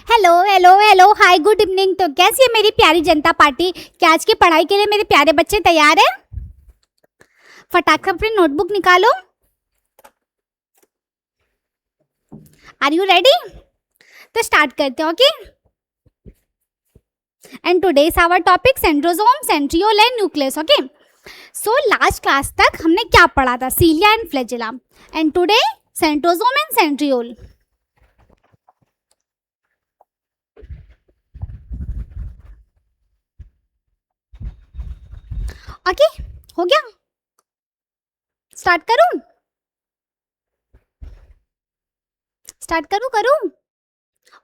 Hello hello hello hi good evening. तो कैसी है मेरी प्यारी जनता पार्टी? क्या आज की पढ़ाई के लिए मेरे प्यारे बच्चे तैयार हैं? फटाक से अपनी नोटबुक निकालो। Are you ready? तो स्टार्ट करते हैं। Okay, and today's our topic centrosome, centriole and nucleus. Okay, so last class तक हमने क्या पढ़ा था? Cilia and flagella, and today centrosome and centriole. Okay, हो गया? स्टार्ट करूं? स्टार्ट करूं?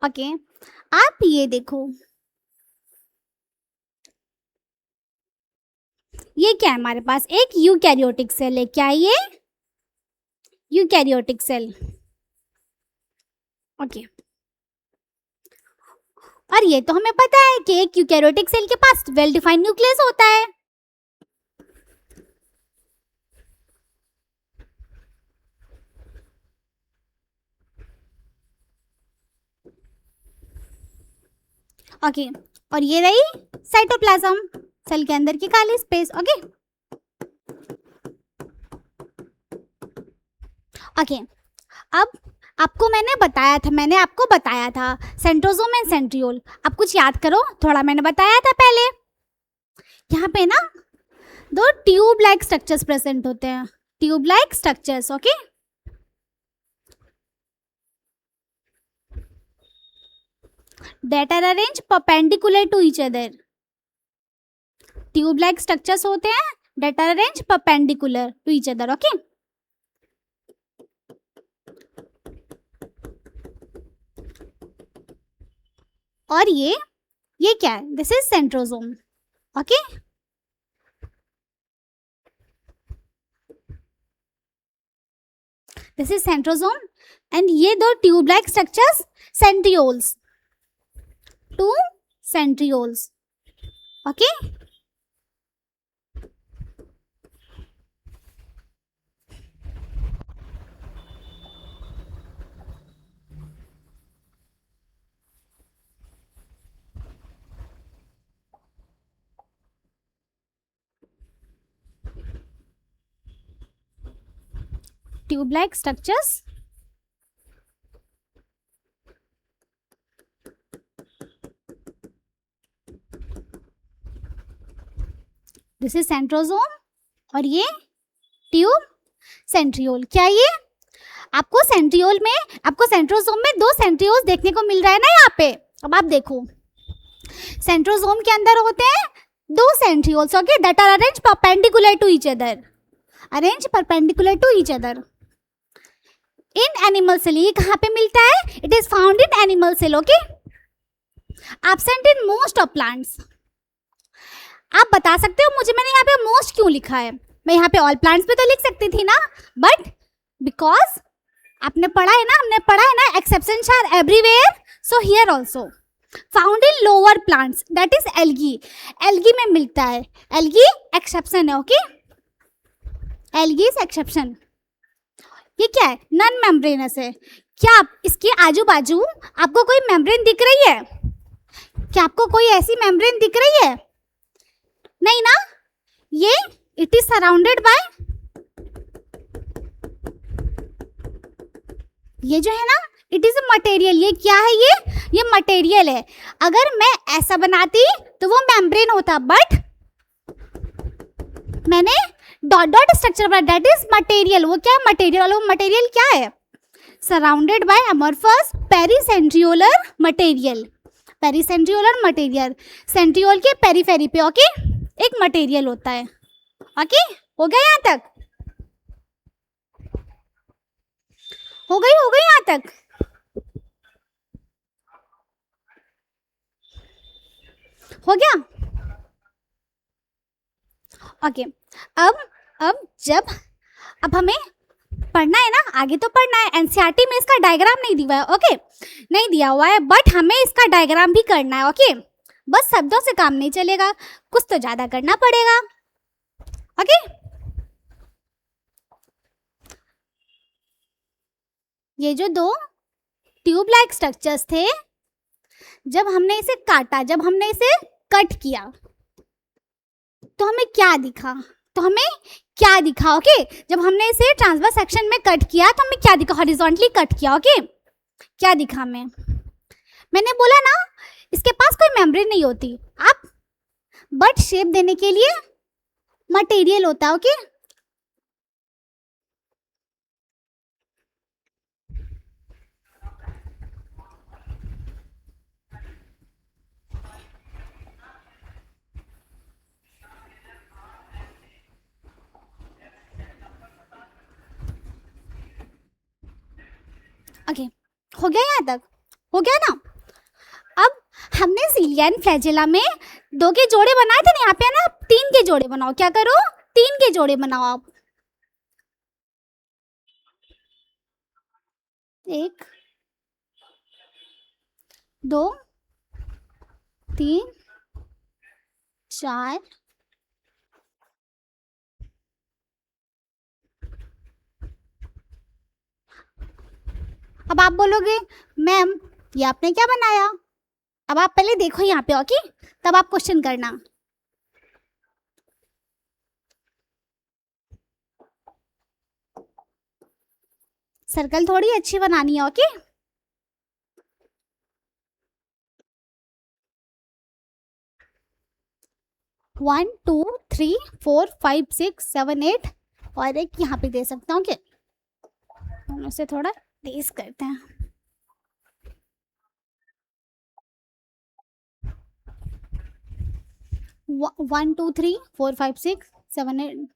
ओके, आप ये देखो, ये क्या है हमारे पास? एक यूकैरियोटिक सेल है। क्या ये? Eukaryotic cell. ओके, और ये तो हमें पता है कि एक यूकैरियोटिक सेल के पास वेल डिफाइंड न्यूक्लियस होता है। ओके, और ये रही साइटोप्लाज्म, सेल के अंदर की खाली स्पेस। ओके ओके, अब मैंने आपको बताया था सेंट्रोसोम एंड सेंट्रियोल। अब कुछ याद करो, थोड़ा मैंने बताया था पहले। यहाँ पे ना दो ट्यूब लाइक स्ट्रक्चर्स प्रेजेंट होते हैं, tube like structures. Okay, that are arranged perpendicular to each other. Tube like structures होते हैं that are arranged perpendicular to each other. Okay, और ये क्या है? This is centrosome. Okay, this is centrosome, and ये दो tube like structures centrioles, two centrioles. Okay, tube like structures this is centrosome, और ये ट्यूब सेंट्रियोल। क्या ये? आपको सेंट्रोसोम में दो सेंट्रियोल्स देखने को मिल रहा है ना यहाँ पे। अब आप देखो, सेंट्रोसोम के अंदर होते हैं दो centrioles. Okay, that are arrange perpendicular to each other, arrange perpendicular to each other in animal cell. ये कहाँ पे मिलता है? It is found in animal cell. Okay, absent in most of plants. आप बता सकते हो मुझे, मैंने यहाँ पे मोस्ट क्यों लिखा है? मैं यहाँ पे ऑल प्लांट्स पे तो लिख सकती थी ना, बट बिकॉज हमने पढ़ा है ना exceptions are everywhere, so here also found in lower plants, that is algae. Algae में मिलता है, एल्गी एक्सेप्शन है। Okay, algae is exception. ये क्या है? नॉन मेम्ब्रेनस है। क्या इसके आजू बाजू आपको कोई मेम्ब्रेन दिख रही है? क्या आपको कोई ऐसी मेम्ब्रेन दिख रही है? नहीं ना। ये इट इज सराउंडेड बाय, ये जो है ना, इट इज अ मटेरियल। ये क्या है? ये मटेरियल है। अगर मैं ऐसा बनाती तो वो मेम्ब्रेन होता, बट मैंने डॉट डॉट स्ट्रक्चर बना, दैट इज मटेरियल। वो क्या है? मटेरियल। और वो मटेरियल क्या है? Surrounded by amorphous pericentriolar material. Pericentriolar material centriole के पेरीफेरी पे, ओके, एक मटेरियल होता है। ओके, हो गया यहाँ तक? हो गई यहाँ तक? हो गया? ओके, अब हमें पढ़ना है ना, आगे तो पढ़ना है। एनसीईआरटी में इसका डायग्राम नहीं दिया है। ओके, नहीं दिया हुआ है, बट हमें इसका डायग्राम भी करना है। ओके, बस शब्दों से काम नहीं चलेगा, कुछ तो ज्यादा करना पड़ेगा। ओके, ये जो दो ट्यूब लाइक स्ट्रक्चर्स थे जब हमने इसे काटा, जब हमने इसे कट किया तो हमें क्या दिखा, ओके। जब हमने इसे ट्रांसवर्स सेक्शन में कट किया तो हमें क्या दिखा, हॉरिजॉन्टली कट किया, ओके। क्या दिखा हमें, मैंने बोला ना इसके पास कोई मेम्ब्रेन नहीं होती, आप बट शेप देने के लिए मटेरियल होता है, ओके। ओके, हो गया, यहाँ तक हो गया ना। अब हमने सीलिया एंड फ्लैजेला में 2 के जोड़े बनाए थे ना, यहाँ पे ना 3 के जोड़े बनाओ। क्या करो, 3 के जोड़े बनाओ आप। 1 2 3 4 अब आप बोलोगे मैम ये आपने क्या बनाया, अब आप पहले देखो यहाँ पे, ओके, तब आप क्वेश्चन करना। सर्कल थोड़ी अच्छी बनानी है, okay. One two three four 5 6 7 8 और एक यहाँ पे दे सकता हूँ, दोनों से थोड़ा तेज करते हैं। वन टू थ्री फोर 5 6 7 8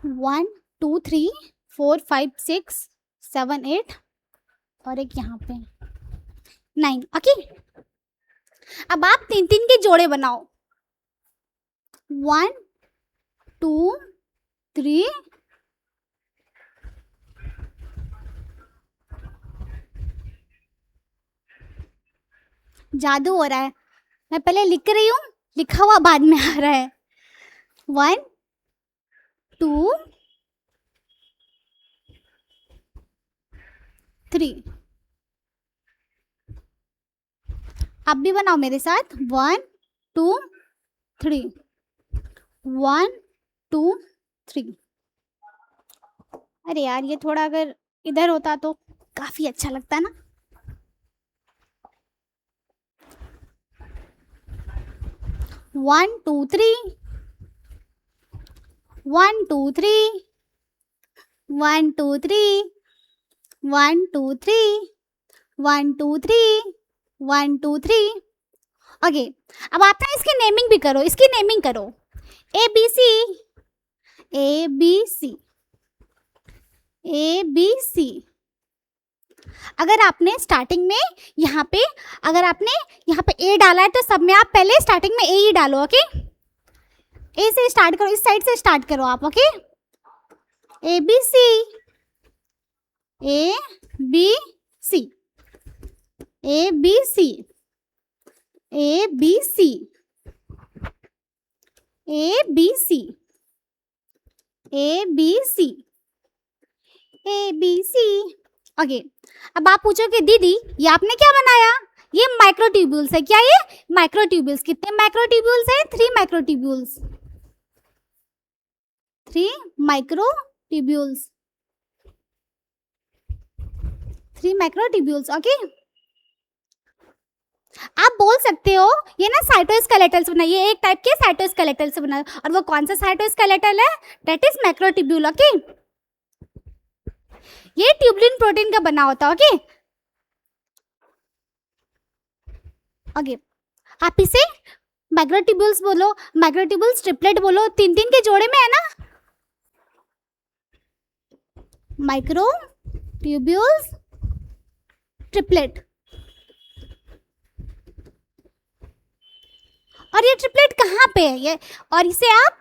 1 2 3 4 5 6 7 8 और एक यहाँ पे 9, ओके। अब आप 3 के जोड़े बनाओ, 1 2 3 जादू हो रहा है, मैं पहले लिख रही हूँ, लिखा हुआ बाद में आ रहा है। 1 2 3 आप भी बनाओ मेरे साथ, 1 2 3 1 2 3। अरे यार ये थोड़ा अगर इधर होता तो काफी अच्छा लगता ना। One two three 1 2 3 1 2 3 1 2 3 1 2 3 1 2 3, okay. अब आप ना इसकी नेमिंग भी करो, इसकी नेमिंग करो, A B C A B C A B C. अगर आपने स्टार्टिंग में यहाँ पे, अगर आपने यहाँ पे ए डाला है तो सब में आप पहले स्टार्टिंग में ए ही डालो, ओके। ए से स्टार्ट करो, इस साइड से स्टार्ट करो आप, okay. A B C A B C A B C A B C A B C A B C A B C, okay. अब आप पूछोगे दीदी ये आपने क्या बनाया, ये माइक्रोट्यूब्यूल्स है। क्या ये माइक्रोट्यूब्यूल्स, कितने माइक्रोट्यूब्यूल्स है, 3 माइक्रोट्यूब्यूल्स, 3 माइक्रोट्यूब्यूल्स, 3 माइक्रोट्यूब्यूल्स, ओके। आप बोल सकते हो ये ना साइटोस्केलेटल से बना, ये एक टाइप के साइटोस्केलेटल से बना, और वो कौन सा साइटोस्केलेटल है, दैट इज मैक्रोट्यूब्यूल, ओके। ये ट्यूबुलिन प्रोटीन का बना होता है, ओके। ओके, आप इसे मैक्रोट्यूब्यूल्स बोलो, मैक्रोट्यूब्यूल्स ट्रिपलेट बोलो, 3 के जोड़े में है ना, माइक्रोट्यूब्यूल्स ट्रिपलेट। और ये ट्रिपलेट कहाँ पे है ये, और इसे आप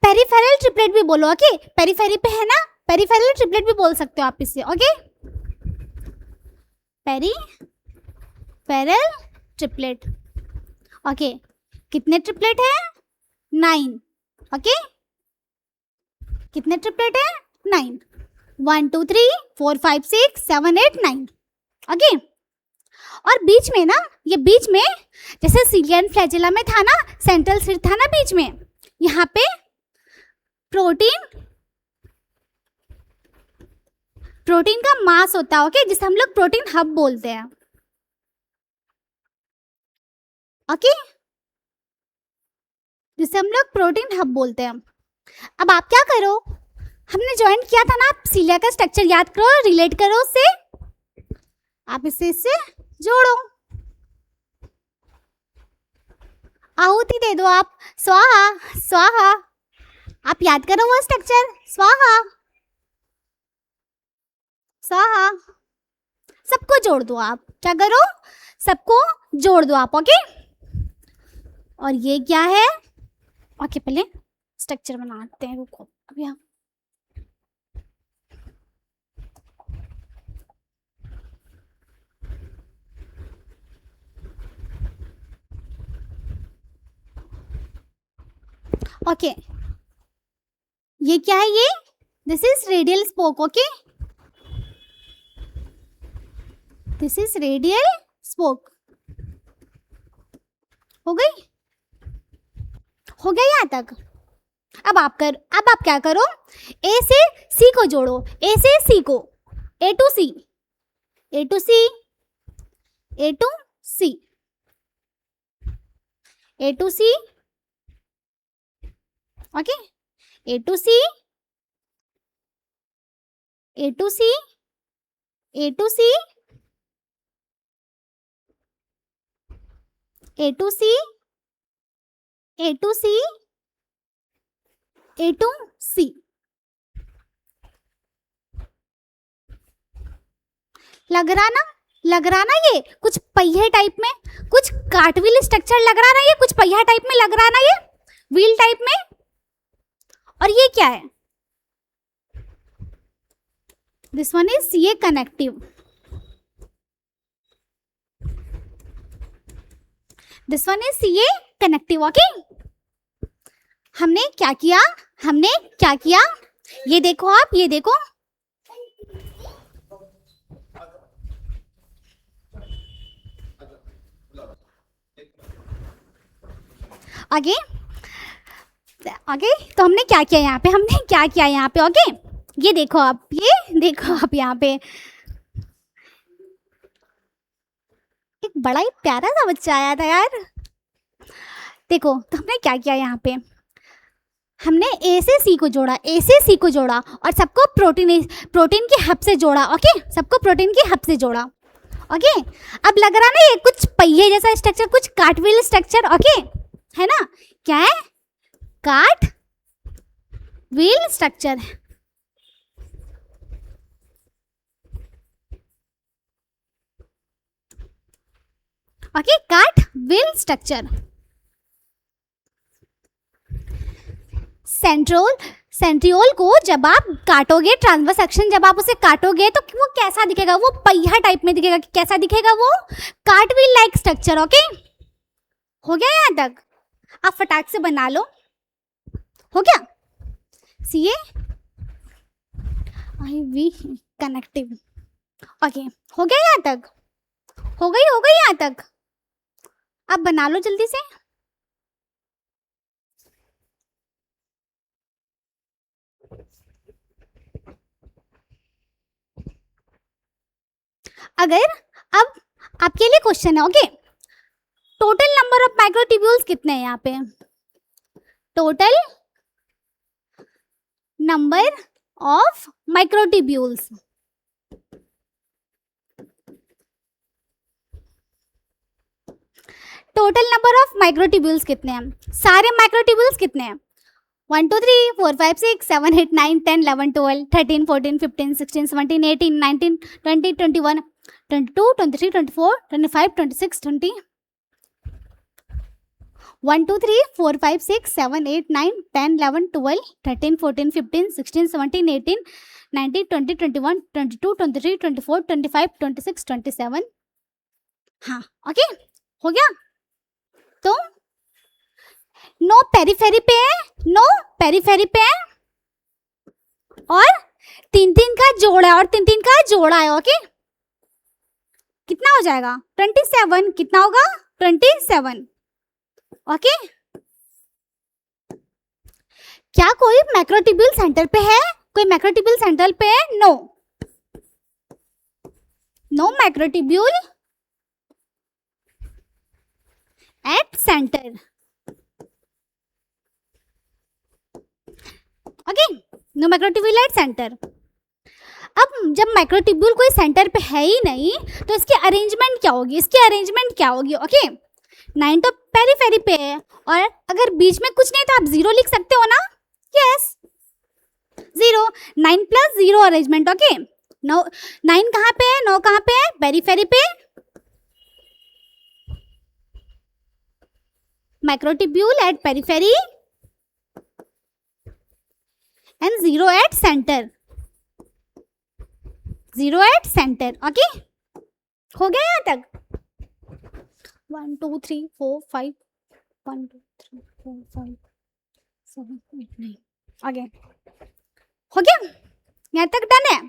पेरिफेरल ट्रिपलेट भी बोलो, ओके। पेरिफेरी पे है ना, पेरिफेरल ट्रिपलेट भी बोल सकते हो आप इससे, ओके। Peripheral triplet, okay. कितने ट्रिपलेट है? 9। ओके, कितने ट्रिपलेट है? 9। 1 2 3 4 5 6 7 8 9। ओके, और बीच में ना, ये बीच में जैसे सीलियन फ्लैजेला में था ना, सेंट्रल सिर था ना बीच में, यहाँ पे प्रोटीन का मास होता है। ओके, जिसे हम लोग प्रोटीन हब बोलते हैं। ओके, जिसे हम लोग प्रोटीन हब बोलते हैं। अब आप क्या करो, हमने ज्वाइन किया था ना, आप सीलिया का स्ट्रक्चर याद करो, रिलेट करो उससे, आप इससे जोड़ो, आहुति दे दो आप, स्वाहा स्वाहा, आप याद करो वो स्ट्रक्चर, स्वाहा स्वाहा, सबको जोड़ दो आप, क्या करो, सबको जोड़ दो आप। ओके, और ये क्या है? ओके, पहले स्ट्रक्चर बनाते हैं, रुको अभी हम। ओके, ये क्या है? ये this is radial spoke. Okay, this is radial spoke. हो गई? हो गया यहाँ तक? अब आप क्या करो, ए से सी को जोड़ो, ए से सी को, A to C, A to C, A to C, A to C. Okay, A to C, A to C, A to C, A to C, A to C, A to C. लग रहा ना ये कुछ पहिए type में, कुछ cartwheel structure लग रहा ना, ये कुछ पहिया टाइप में लग रहा ना, ये व्हील टाइप में। और ये क्या है? This one is CA connective, this one is CA connective. Okay, हमने क्या किया, ये देखो आप, ये देखो, आगे तो हमने क्या किया यहाँ पे, ओके, ये देखो आप, यहाँ पे एक बड़ा ही प्यारा सा बच्चा आया था यार। देखो, तो हमने क्या किया यहाँ पे, हमने ए से सी को जोड़ा, और सबको प्रोटीन के हब से जोड़ा। ओके, सबको प्रोटीन के हब से जोड़ा। ओके, अब लग रहा ना ये कुछ पहिए जैसा स्ट्रक्चर, कुछ कार्टव्हील स्ट्रक्चर। ओके, है ना, क्या है? कार्टव्हील स्ट्रक्चर है। Okay, cartwheel structure. सेंट्रियोल को जब आप काटोगे, ट्रांसवर्स सेक्शन जब आप उसे काटोगे तो वो कैसा दिखेगा? वो पहिया टाइप में दिखेगा। कैसा दिखेगा? वो कार्टव्हील लाइक स्ट्रक्चर। ओके, हो गया यहाँ तक? आप फटाक से बना लो। हो गया? C A I V connective. Okay, हो गया यहाँ तक? हो गई यहाँ तक? आप बना लो जल्दी से। अगर अब आपके लिए क्वेश्चन है, okay, total number of microtubules कितने हैं यहाँ पे? Total number of microtubules, total number of microtubules कितने हैं? सारे माइक्रोट्यूब्यूल्स कितने हैं? 1 2 3 4 5 6 7 8 9 10 11 12 13 14 15 16 17 18 19 20 21 22 23 24 25 26 20 1 2 3 4 5 6 7 8 9 10 11 12 13 14 15 16 17 18 19 20 21 22 23 24 25 26 27। हाँ, ओके, हो गया। तो नो पेरीफेरी पे है, नो पेरीफेरी पे है, और 3 का जोड़ा है, और 3 का जोड़ा है। ओके, कितना हो जाएगा 27, कितना होगा 27। ओके, क्या कोई मैक्रोट्यूब्यूल सेंटर पे है? कोई मैक्रोट्यूब्यूल सेंटर पे है? No, no microtubule at centre. Okay, no microtubule at centre. अब जब मैक्रोट्यूब्यूल कोई सेंटर पे है ही नहीं तो इसकी अरेंजमेंट क्या होगी? इसकी अरेंजमेंट क्या होगी? ओके, 9 तो पेरीफेरी पे है, और अगर बीच में कुछ नहीं तो आप 0 लिख सकते हो ना? Yes, 0, 9 + 0 arrangement. ओके, 9 कहाँ पे है? 9 कहाँ पे है? पेरीफेरी पे। Microtubule at periphery and 0 at centre, 0 at centre. Okay, हो गया यहाँ तक? 1 2 3 4 5 1 2 3 4 5 7 8 9। ओके, हो गया? यहाँ तक डन है?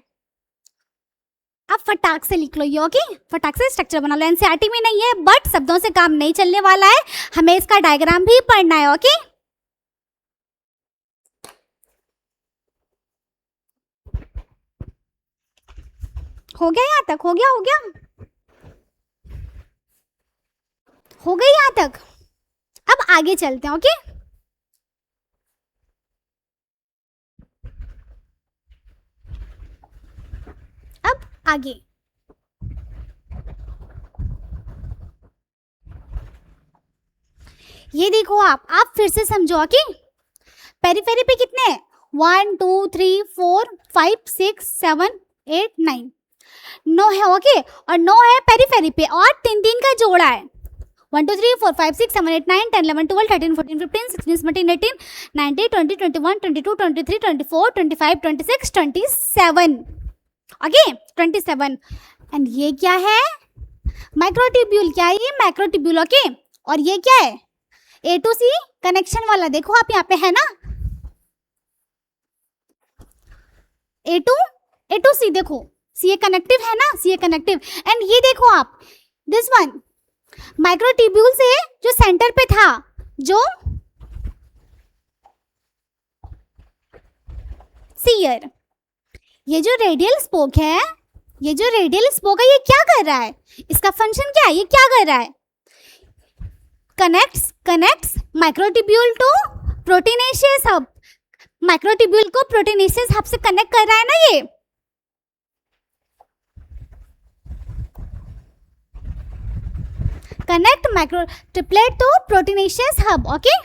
आप फटाक से लिख लो ये। ओके, फटाक से स्ट्रक्चर बना लो। एनसीईआरटी में नहीं है, बट शब्दों से काम नहीं चलने वाला है, हमें इसका डायग्राम भी पढ़ना है। ओके, हो गया यहाँ तक? हो गया, हो गया, हो गई यहाँ तक? अब आगे चलते हैं। ओके, अब आगे ये देखो, आप फिर से समझो। ओके, पेरीफेरी पे कितने हैं? 1 2 3 4 5 6 7 8 9, 9 है। ओके, और 9 है पेरीफेरी पे, और 3 का जोड़ा है। 1 2 3 4 5 6 7 8 9 10 11 12 13 14 15 16 17 18 19 20 21 22 23 24 25 26 27। ओके, 27। एंड ये क्या है? माइक्रोट्यूब्यूल। क्या है ये? मैक्रोट्यूब्यूल। ओके, और ये क्या है? A to C कनेक्शन वाला। देखो आप यहाँ पे है ना, A to C, देखो C कनेक्टिव है ना, C कनेक्टिव। एंड ये देखो आप, दिस वन माइक्रोट्यूब्यूल से जो सेंटर पे था, जो सीयर, ये जो रेडियल स्पोक है, ये जो रेडियल स्पोक है, ये क्या कर रहा है? इसका फंक्शन क्या है? ये क्या कर रहा है? Connects microtubule to proteinaceous hub. Microtubule को प्रोटीनेशियस हब से कनेक्ट कर रहा है ना ये। Connect microtubule to proteinaceous hub. Okay,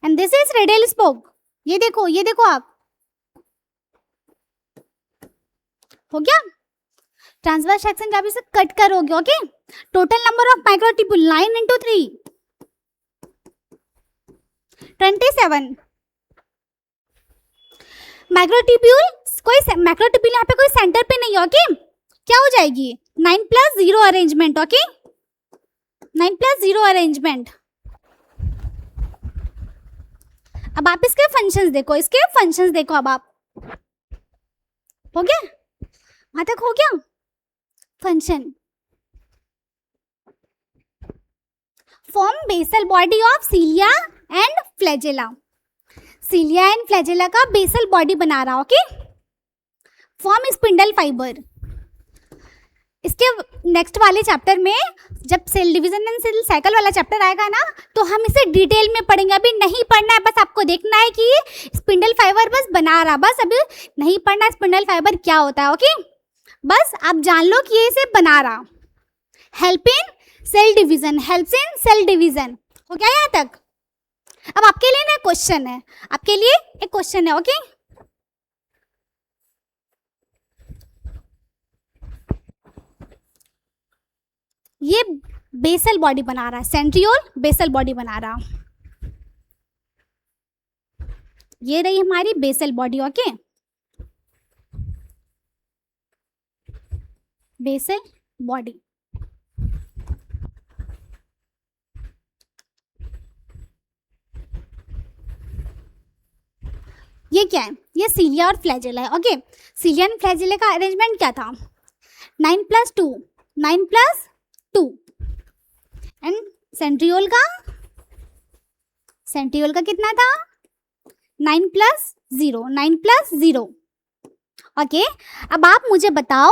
and this is radial spoke. ये देखो, ये देखो आप, हो गया? ट्रांसवर्स सेक्शन जब इसे कट करोगे। Okay, total number of microtubule 9 × 3 27। Microtubule यहाँ पे कोई सेंटर पे नहीं है। ओके, क्या हो जाएगी? 9 + 0 अरेंजमेंट। Okay, 9 + 0 arrangement. अब आप इसके फंक्शंस देखो, इसके फंक्शंस देखो। अब आप, हो गया? वहां तक हो गया? Function form basal body of cilia and flagella. Cilia and flagella का बेसल बॉडी बना रहा। Okay, form spindle fibre. इसके नेक्स्ट वाले चैप्टर में जब cell division and cell cycle वाला चैप्टर आएगा ना, तो हम इसे डिटेल में पढ़ेंगे। अभी नहीं पढ़ना है, बस आपको देखना है कि स्पिंडल फाइबर बस बना रहा, बस अभी नहीं पढ़ना स्पिंडल फाइबर क्या होता है। ओके, बस आप जान लो कि ये इसे बना रहा। Help in cell division, helps in cell division. हो गया यहाँ तक? अब आपके लिए ना क्वेश्चन है, आपके लिए एक क्वेश्चन है। ओके, ये बेसल बॉडी बना रहा है, सेंट्रियोल बेसल बॉडी बना रहा। ये रही हमारी basal body. Okay, basal body. ये क्या है? ये सीलिया और फ्लैजेला है। ओके, सीलिया एंड फ्लैजेला का अरेंजमेंट क्या था? 9 + 2, 9 + 2। एंड सेंट्रियोल का कितना था? 9 + 0, 9 + 0। ओके, अब आप मुझे बताओ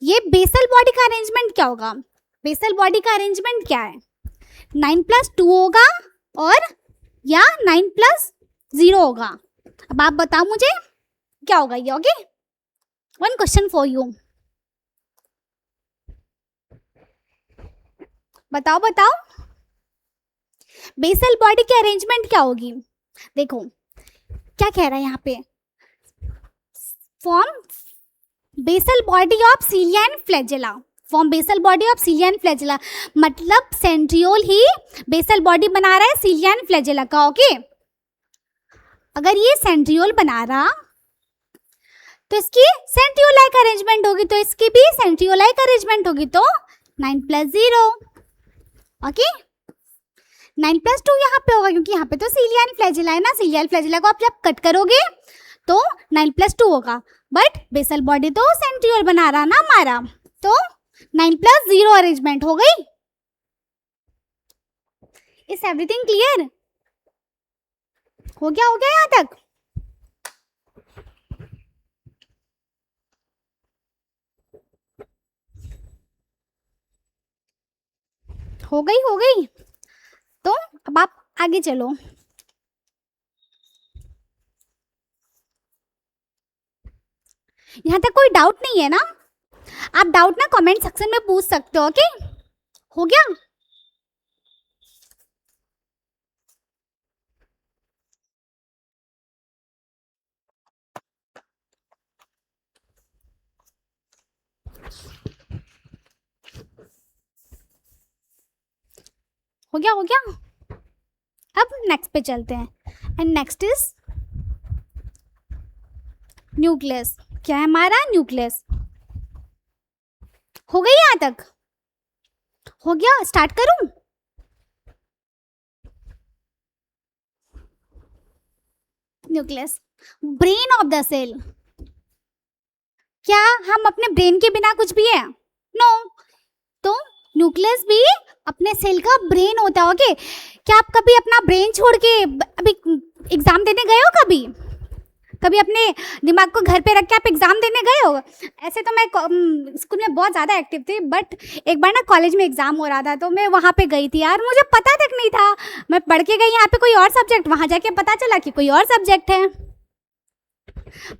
ये बेसल बॉडी का अरेंजमेंट क्या होगा? बेसल बॉडी का अरेंजमेंट क्या है? 9 + 2 होगा और या 9 + 0 होगा? अब आप बताओ मुझे क्या होगा ये। Okay, one question for you, बताओ बेसल बॉडी की अरेंजमेंट क्या होगी? देखो क्या कह रहा है यहाँ पे, form basal body of cilia and flagella, form basal body of cilia and flagella, मतलब सेंट्रियोल ही बेसल बॉडी बना रहा है सीलिया एंड फ्लैजेला का। ओके, अगर ये सेंट्रियोल बना रहा तो इसकी सेंट्रियोलाइक अरेंजमेंट होगी, तो इसकी भी सेंट्रियोलाइक अरेंजमेंट होगी, तो 9 + 0। ओके, 9 + 2 यहाँ पे होगा क्योंकि यहाँ पे तो सीलिया एंड फ्लैजेला है ना। सीलिया एंड फ्लैजेला को आप जब कट करोगे तो 9 + 2 होगा, बट बेसल बॉडी तो सेंट्रियोल बना रहा ना हमारा, तो 9 + 0 अरेंजमेंट हो गई। Is everything clear? हो गया यहाँ तक? हो गई। तो अब आप आगे चलो। यहाँ तक कोई डाउट नहीं है ना? आप डाउट ना कमेंट सेक्शन में पूछ सकते हो। ओके, हो गया? हो गया। अब नेक्स्ट पे चलते हैं, एंड नेक्स्ट इज न्यूक्लियस। क्या है हमारा? न्यूक्लियस। हो गई यहाँ तक? हो गया? स्टार्ट करूं? Nucleus, brain of the cell. क्या हम अपने ब्रेन के बिना कुछ भी है? नो। तो न्यूक्लियस भी अपने सेल का ब्रेन होता है। ओके, क्या आप कभी अपना ब्रेन छोड़ के अभी एग्जाम देने गए हो? कभी अपने दिमाग को घर पे रख के आप एग्जाम देने गए हो? ऐसे तो मैं स्कूल में बहुत ज़्यादा एक्टिव थी, बट एक बार ना कॉलेज में एग्जाम हो रहा था तो मैं वहाँ पे गई थी यार, मुझे पता तक नहीं था। मैं पढ़ के गई यहाँ पे कोई और सब्जेक्ट, वहाँ जाके पता चला कि कोई और सब्जेक्ट है।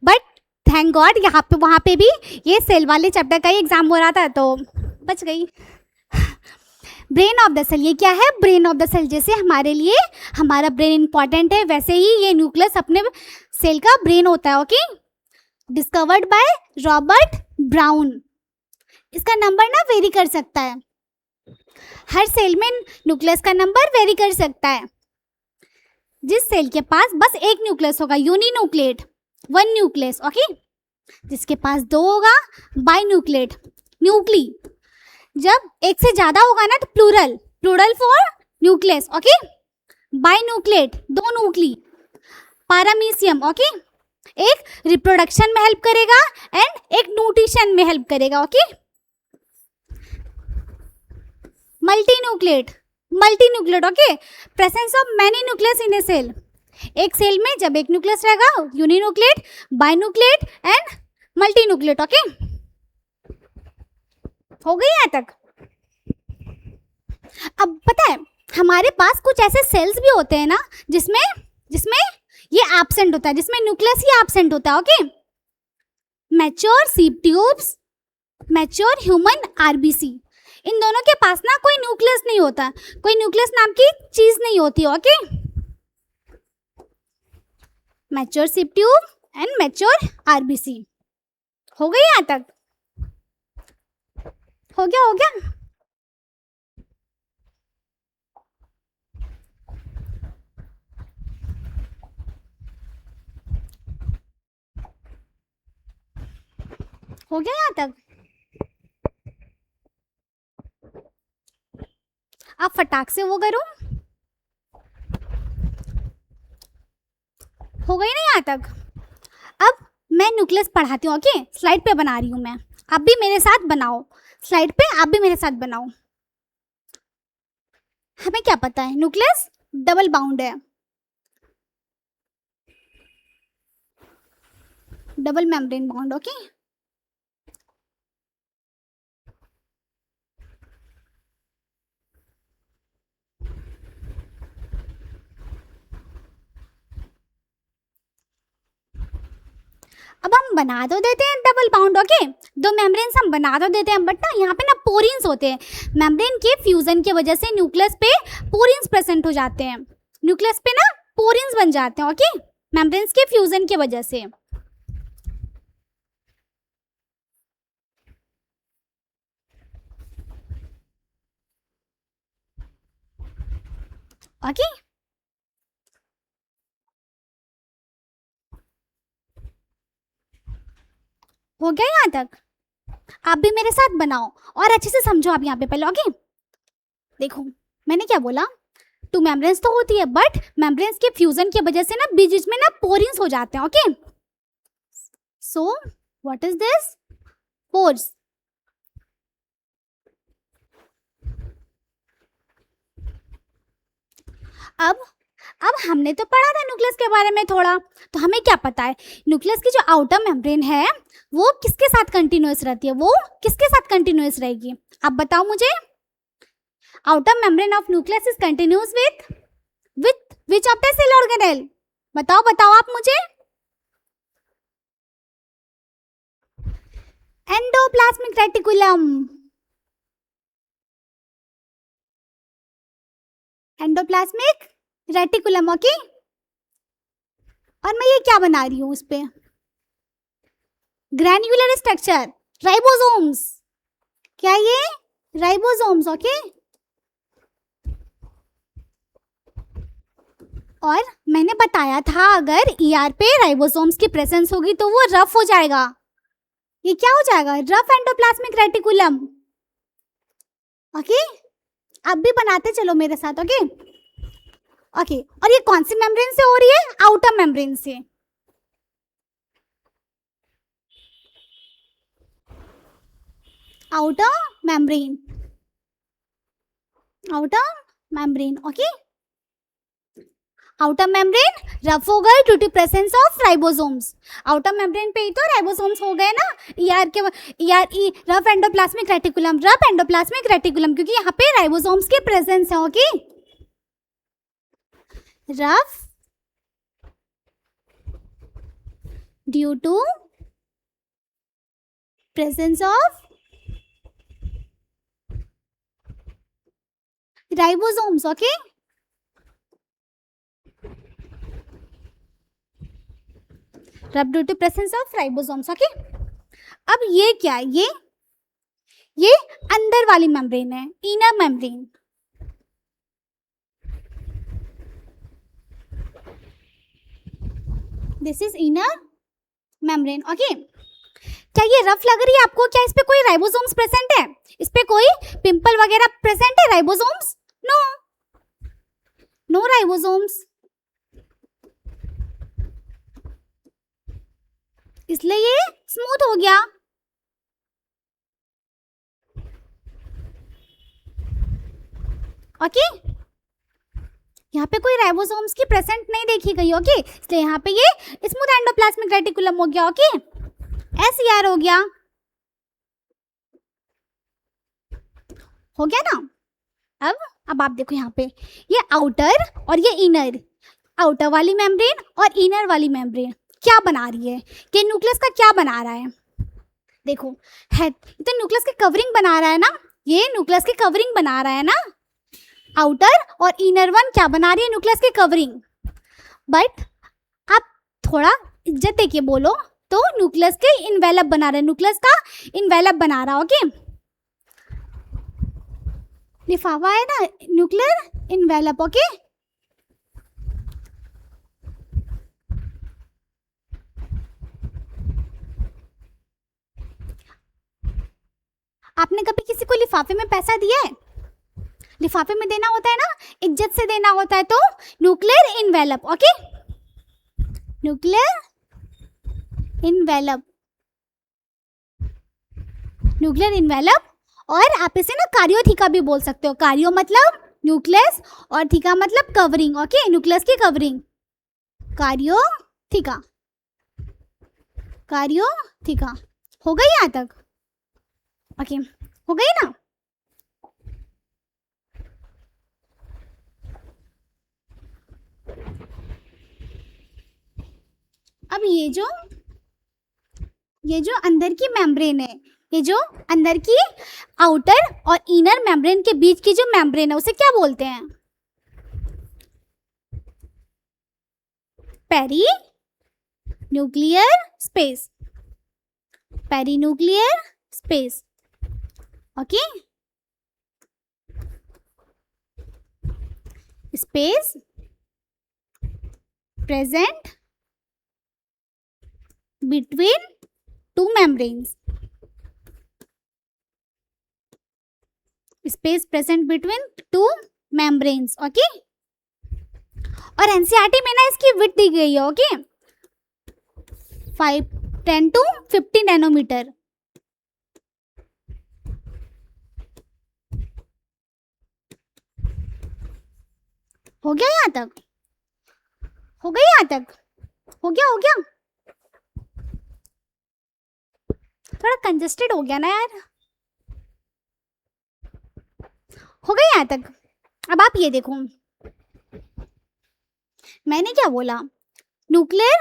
बट थैंक गॉड यहाँ पे वहाँ पे भी ये सेल वाले चैप्टर का ही एग्जाम हो रहा था तो बच गई। ब्रेन ऑफ द सेल, ये क्या है? Brain of the cell. जैसे हमारे लिए हमारा ब्रेन इंपॉर्टेंट है, वैसे ही ये न्यूक्लियस अपने सेल का ब्रेन होता है। Okay, discovered by Robert brown. इसका नंबर ना वेरी कर सकता है, हर सेल में न्यूक्लियस का नंबर वेरी कर सकता है। जिस सेल के पास बस एक न्यूक्लियस होगा, यूनिन्यूक्लिएट, वन न्यूक्लियस। ओके, जिसके पास दो होगा, बाई न्यूक्लिएट, न्यूक्ली। जब एक से ज्यादा होगा ना तो प्लूरल फॉर न्यूक्लियस। ओके, बाई न्यूक्लिएट, दो न्यूक्ली। पैरामीशियम, ओके, एक रिप्रोडक्शन में हेल्प करेगा एंड एक न्यूट्रिशन में हेल्प करेगा। Okay, multinucleate, okay, presence of many nucleus in a cell. एक सेल में जब एक न्यूक्लियस रहेगा, uninucleate, binucleate and multinucleate. Okay, हो गई यहाँ तक? अब पता है हमारे पास कुछ ऐसे सेल्स भी होते हैं ना जिसमें ये एब्सेंट होता है, जिसमें न्यूक्लियस ही एब्सेंट होता है। Okay, mature sieve tubes, mature human RBC, इन दोनों के पास ना कोई न्यूक्लियस नहीं होता, कोई न्यूक्लियस नाम की चीज नहीं होती। ओके, मैच्योर सीप ट्यूब एंड मैच्योर आरबीसी। हो गई यहाँ तक? हो गया? हो गया यहाँ तक? आप फटाक से वो करो। हो गई ना यहाँ तक? मैं न्यूक्लियस पढ़ाती हूँ, ओके। स्लाइड पे बना रही हूँ मैं, आप भी मेरे साथ बनाओ, स्लाइड पे आप भी मेरे साथ बनाओ। हमें क्या पता है, न्यूक्लियस डबल बाउंड है, डबल मेम्ब्रेन बॉन्ड, ओके। अब हम बना तो देते हैं डबल बाउंड, ओके, दो मेम्ब्रेन्स हम बना तो देते हैं, बट ना यहाँ पे ना पोरिन्स होते हैं। मेम्ब्रेन के फ्यूजन की वजह से न्यूक्लियस पे पोरिन्स प्रेजेंट हो जाते हैं, न्यूक्लियस पे ना पोरिन्स बन जाते हैं, ओके, मेम्ब्रेन्स के फ्यूजन की वजह से, ओके। हो गया यहाँ तक? आप भी मेरे साथ बनाओ और अच्छे से समझो आप यहाँ पे पहले, ओके। देखो मैंने क्या बोला, टू मेम्ब्रेन्स तो होती है, बट मेम्ब्रेन्स के फ्यूजन की वजह से ना बीच बीच में ना पोरिन्स हो जाते हैं, okay. So what is this? Pores. अब हमने तो पढ़ा था न्यूक्लियस के बारे में थोड़ा, तो हमें क्या पता है, न्यूक्लियस की जो आउटर मेम्ब्रेन है वो किसके साथ कंटिन्यूअस रहती है, वो किसके साथ कंटिन्यूअस रहेगी, आप बताओ मुझे। Outer membrane of nucleus is continuous with which of the cell organelle, बताओ बताओ आप मुझे। Endoplasmic reticulum, endoplasmic reticulum, okay. और मैं ये क्या बना रही हूँ उस पे, ग्रैन्युलर स्ट्रक्चर, राइबोसोम्स, क्या ये राइबोसोम्स, ओके। और मैंने बताया था अगर ईआर पे राइबोसोम्स की प्रेजेंस होगी तो वो रफ हो जाएगा, ये क्या हो जाएगा, रफ एंडोप्लाज्मिक रेटिकुलम, ओके। आप भी बनाते चलो मेरे साथ, ओके ओके। और ये कौन सी मेम्ब्रेन से हो रही है, आउटर मेम्ब्रेन से, outer membrane, outer membrane, okay. Outer membrane rough हो गए due to presence of ribosomes, outer membrane पे ही तो राइबोसोम्स हो गए ना, ईआर के ER E rough endoplasmic reticulum, rough endoplasmic reticulum क्योंकि यहाँ पे राइबोसोम्स की प्रेजेंस है, okay. Rough due to presence of ribosomes, okay. Rough due to presence of ribosomes, okay. अब ये क्या है, ये अंदर वाली मेम्ब्रेन है, inner membrane, this is inner membrane, okay. क्या ये रफ लग रही है आपको, क्या इस पे कोई राइबोसोम्स प्रेजेंट है, इस पे कोई पिंपल वगैरह प्रेजेंट है, राइबोसोम्स, नो नो राइबोसोम्स, इसलिए ये स्मूथ हो गया, ओके। यहाँ पे कोई राइबोसोम्स की प्रेजेंट नहीं देखी गई, ओके, इसलिए यहाँ पे ये स्मूथ एंडोप्लाज्मिक रेटिकुलम हो गया, ओके, एसईआर हो गया, हो गया ना। अब आप देखो यहाँ पे ये आउटर और ये इनर, आउटर वाली मेम्ब्रेन और इनर वाली मेम्ब्रेन क्या बना रही है, कि न्यूक्लियस का क्या बना रहा है, देखो है तो न्यूक्लियस की कवरिंग बना रहा है ना, ये न्यूक्लियस की कवरिंग बना रहा है ना, आउटर और इनर वन क्या बना रही है, न्यूक्लियस की कवरिंग। बट आप थोड़ा इज्जत देके बोलो तो न्यूक्लियस के इन्वेलप बना रहा है, न्यूक्लियस का इन्वेलप बना रहा है, ओके। लिफाफा है ना, न्यूक्लियर इन्वेलप, ओके। आपने कभी किसी को लिफाफे में पैसा दिया है, लिफाफे में देना होता है ना, इज्जत से देना होता है, तो nuclear envelope, okay, nuclear envelope, nuclear envelope, और आप इसे ना कार्योथीका भी बोल सकते हो। कार्यो मतलब न्यूक्लियस और थीका मतलब कवरिंग। ओके, न्यूक्लियस की कवरिंग, कार्योथीका, कार्योथीका। हो गई यहाँ तक? ओके, हो गई ना? अब ये जो अंदर की मेम्ब्रेन है, ये जो अंदर की आउटर और इनर मेम्ब्रेन के बीच की जो मेम्ब्रेन है उसे क्या बोलते हैं? Peri nuclear space, peri nuclear space. Okay, space present between two membranes, space present between two membranes। Okay, और एनसीईआरटी में ना इसकी विड्थ दी गई है। Okay, 10 to 50 nanometre. हो गया यहाँ तक? हो गई यहाँ तक? हो गया, हो गया। थोड़ा कंजेस्टेड हो गया ना यार। हो गई यहाँ तक? अब आप ये देखो, मैंने क्या बोला? Nuclear,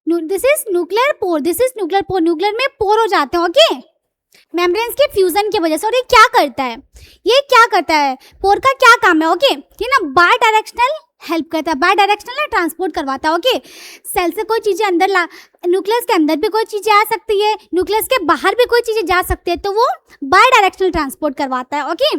this is nuclear pore, this is nuclear pour. Nuclear में पोर हो जाते हैं। ओके, मेम्ब्रेन्स के फ्यूजन की वजह से। और ये क्या करता है? ये क्या करता है? पोर का क्या काम है? ओके, ये ना बाय डायरेक्शनल हेल्प करता है, बाय डायरेक्शनल ट्रांसपोर्ट करवाता है। ओके, सेल से कोई चीजें अंदर ला, न्यूक्लियस के अंदर भी कोई चीजें आ सकती है, न्यूक्लियस के बाहर भी कोई चीजें जा सकती है, तो वो बाय डायरेक्शनल ट्रांसपोर्ट करवाता है। ओके,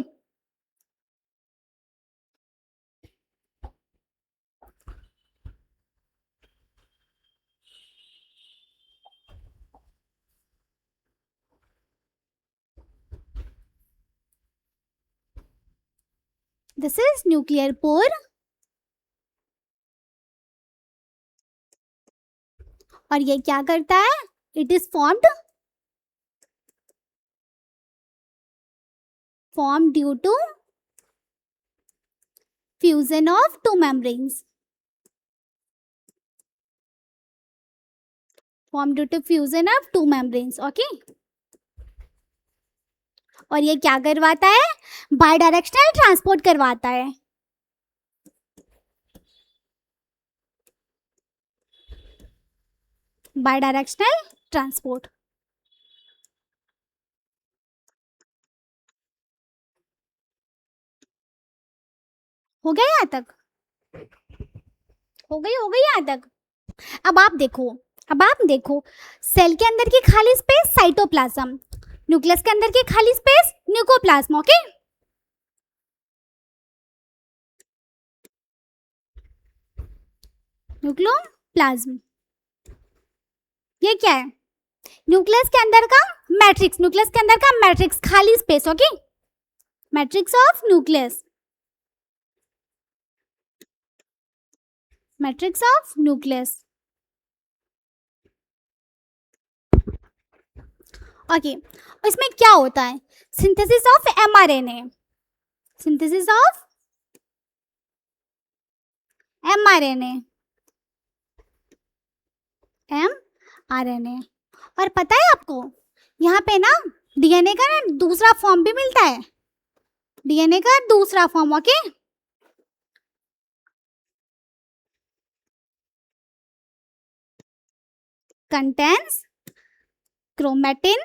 दिस इज न्यूक्लियर पोर। और ये क्या करता है? It is formed due to fusion of two membranes, formed due to fusion of two membranes। Okay, और ये क्या करवाता है? बाय डायरेक्शनल ट्रांसपोर्ट करवाता है। Bidirectional transport. हो गया यहाँ तक? हो गई यहाँ तक? अब आप देखो, सेल के अंदर की खाली स्पेस साइटोप्लाज्म, न्यूक्लियस के अंदर की खाली स्पेस न्यूक्लियोप्लाज्म। Okay, nucleoplasm. ये क्या है? न्यूक्लियस के अंदर का मैट्रिक्स, न्यूक्लियस के अंदर का मैट्रिक्स, खाली space. Okay, matrix of nucleus, matrix of nucleus. Okay, इसमें क्या होता है? Synthesis of mRNA, synthesis of mRNA, mRNA. और पता है आपको, यहाँ पे ना डीएनए का ना दूसरा फॉर्म भी मिलता है, डीएनए का दूसरा फॉर्म। ओके, कंटेन्स क्रोमेटिन,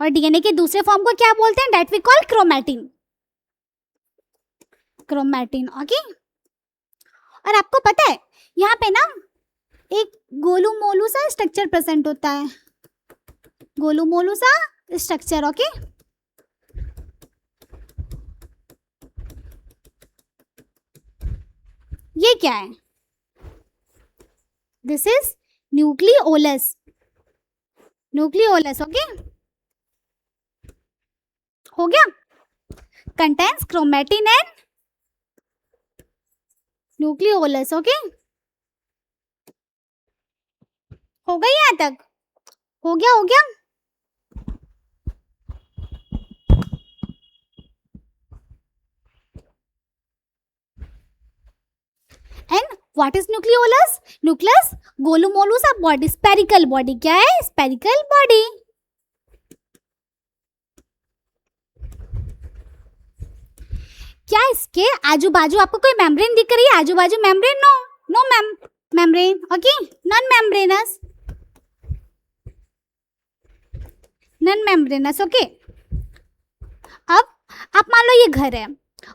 और डीएनए के दूसरे फॉर्म को क्या बोलते हैं? That we call chromatin, chromatin. Okay, और आपको पता है यहाँ पे ना एक गोलू मोलू सा स्ट्रक्चर प्रेजेंट होता है, गोलू मोलू सा स्ट्रक्चर। ओके, ये क्या है? This is nucleolus, nucleolus. Okay, हो गया? Contains chromatin and nucleolus. Okay, हो गई यहाँ तक? हो गया, हो गया। And what is nucleolus? Nucleus Golu Molu सा बॉडी, स्पेरिकल बॉडी। क्या है? Spherical body. क्या इसके आजू बाजू आपको कोई मेम्ब्रेन दिख रही है? आजू बाजू membrane? No, no membrane. Okay, non membranous, non membranous. Okay, अब आप मान लो ये घर है,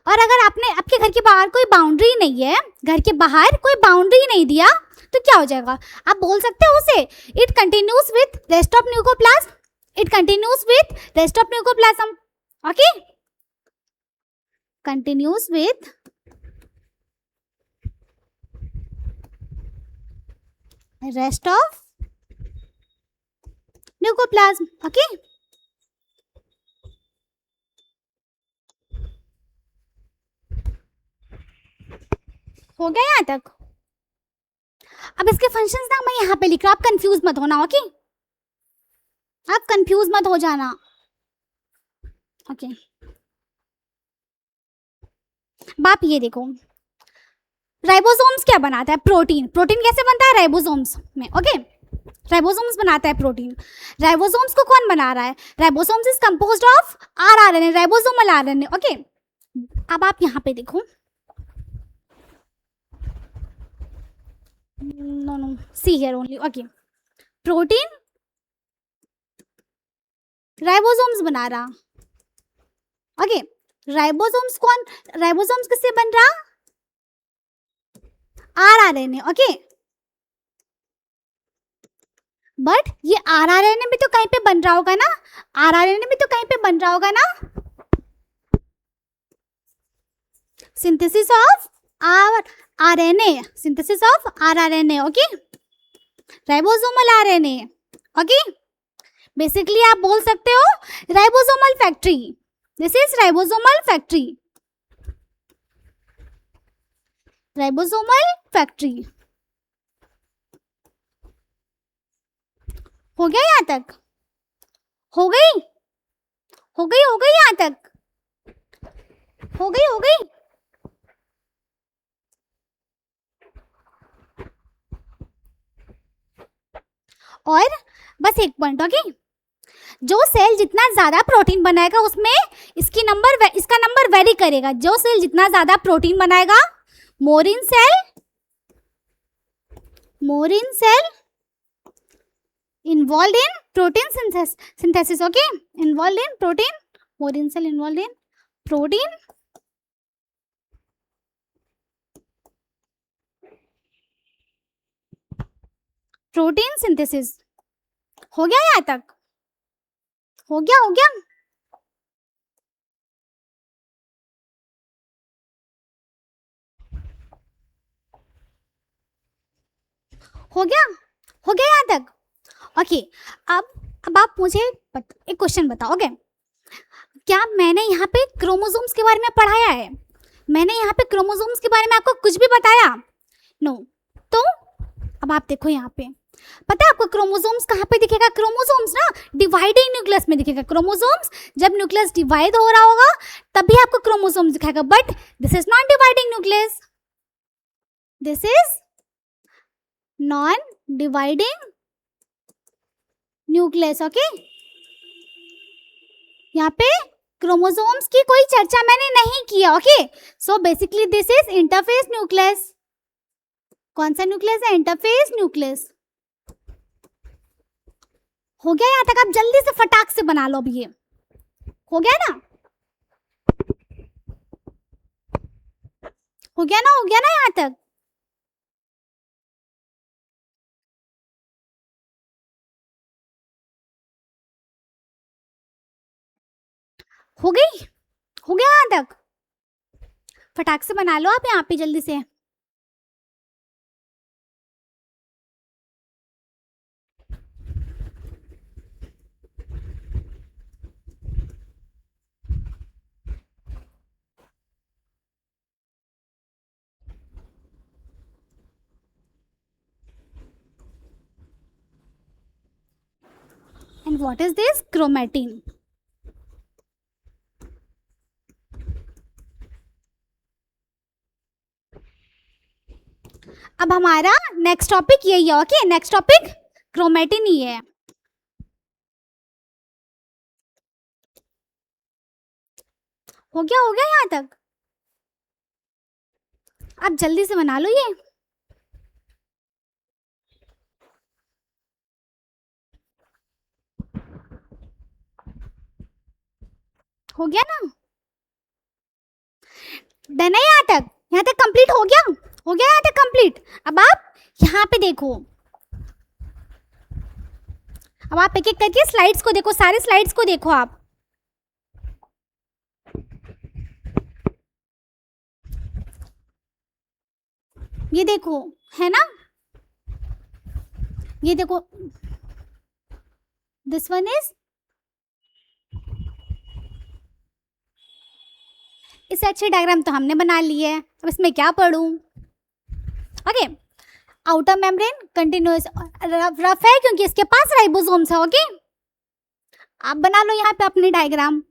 और अगर आपने आपके घर के बाहर कोई बाउंड्री नहीं है, घर के बाहर कोई बाउंड्री नहीं दिया, तो क्या हो जाएगा? आप बोल सकते हो उसे, it continues with rest of nucleoplasm, it continues with rest of nucleoplasm. Okay, continues with rest of nucleoplasm. Okay, हो गया यहाँ तक? अब इसके फंक्शंस ना मैं यहाँ पे लिख रहा हूँ, आप कंफ्यूज मत होना। ओके, आप कंफ्यूज मत हो जाना। ओके, बाप ये देखो, राइबोसोम्स क्या बनाता है? प्रोटीन। प्रोटीन कैसे बनता है? राइबोसोम्स में। ओके, राइबोसोम्स बनाता है प्रोटीन। राइबोसोम्स को कौन बना रहा है? Ribosomes is composed of rRNA, ribosomal RNA. Okay, अब आप यहाँ पे देखो, no no, see here only. Okay, protein ribosomes बना रहा। ओके, राइबोसोम्स कौन, राइबोसोम्स किससे बन रहा? आरआरएनए। ओके, बट ये आरआरएनए भी तो कहीं पे बन रहा होगा ना, आरआरएनए भी तो कहीं पे बन रहा होगा ना। Synthesis of RNA, synthesis of rRNA. Okay, ribosomal RNA. Okay, basically आप बोल सकते हो ribosomal factory, this is ribosomal factory, ribosomal factory. हो गया यहाँ तक? हो गई, हो गई, हो गई यहाँ तक? हो गई, हो गई। और बस एक पॉइंट। ओके, जो सेल जितना ज्यादा प्रोटीन बनाएगा उसमें इसका नंबर वेरी करेगा। जो सेल जितना ज्यादा प्रोटीन बनाएगा, मोर इन cell involved in protein synthesis. Okay, involved in protein, more in cell involved in protein synthesis। हो गया यहाँ तक? हो गया, हो गया। हो गया, हो गया यहाँ तक? ओके, अब आप मुझे एक क्वेश्चन बताओ। ओके, क्या मैंने यहाँ पे क्रोमोसोम्स के बारे में पढ़ाया है? मैंने यहाँ पे क्रोमोसोम्स के बारे में आपको कुछ भी बताया? नो। तो अब आप देखो यहाँ पे, पता है आपको क्रोमोसोम्स कहाँ पे दिखेगा? क्रोमोसोम्स ना डिवाइडिंग न्यूक्लियस में दिखेगा। क्रोमोसोम्स जब न्यूक्लियस डिवाइड हो रहा होगा तभी आपको क्रोमोसोम्स दिखाएगा, but this is not dividing nucleus, this is non dividing nucleus. Okay, यहाँ पे क्रोमोसोम्स की कोई चर्चा मैंने नहीं किया। Okay, so basically this is interface nucleus. कौन सा न्यूक्लियस है? Interface nucleus. हो गया यहाँ तक? आप जल्दी से फटाक से बना लो। अब ये हो गया ना? हो गया ना? हो गया ना यहाँ तक? हो गई, हो गया यहाँ तक? फटाक से बना लो आप यहाँ पे जल्दी से। And what is this? Chromatin. अब हमारा नेक्स्ट टॉपिक यही है. ओके, नेक्स्ट टॉपिक क्रोमेटिन ही है. हो गया यहाँ तक. आप जल्दी से बना लो ये. हो गया ना. डन है यहाँ तक. यहाँ तक कंप्लीट हो गया. हो गया यहाँ तक कंप्लीट. अब आप यहाँ पे देखो. अब आप एक एक करके स्लाइड्स को देखो. सारे स्लाइड्स को देखो आप. ये देखो, है ना. ये देखो, दिस वन इज. इससे अच्छी डायग्राम तो हमने बना ली है. अब इसमें क्या पढ़ूं. Okay, outer membrane continuous rough है क्योंकि इसके पास राइबोसोम्स है. ओके, आप बना लो यहाँ पे अपनी डायग्राम.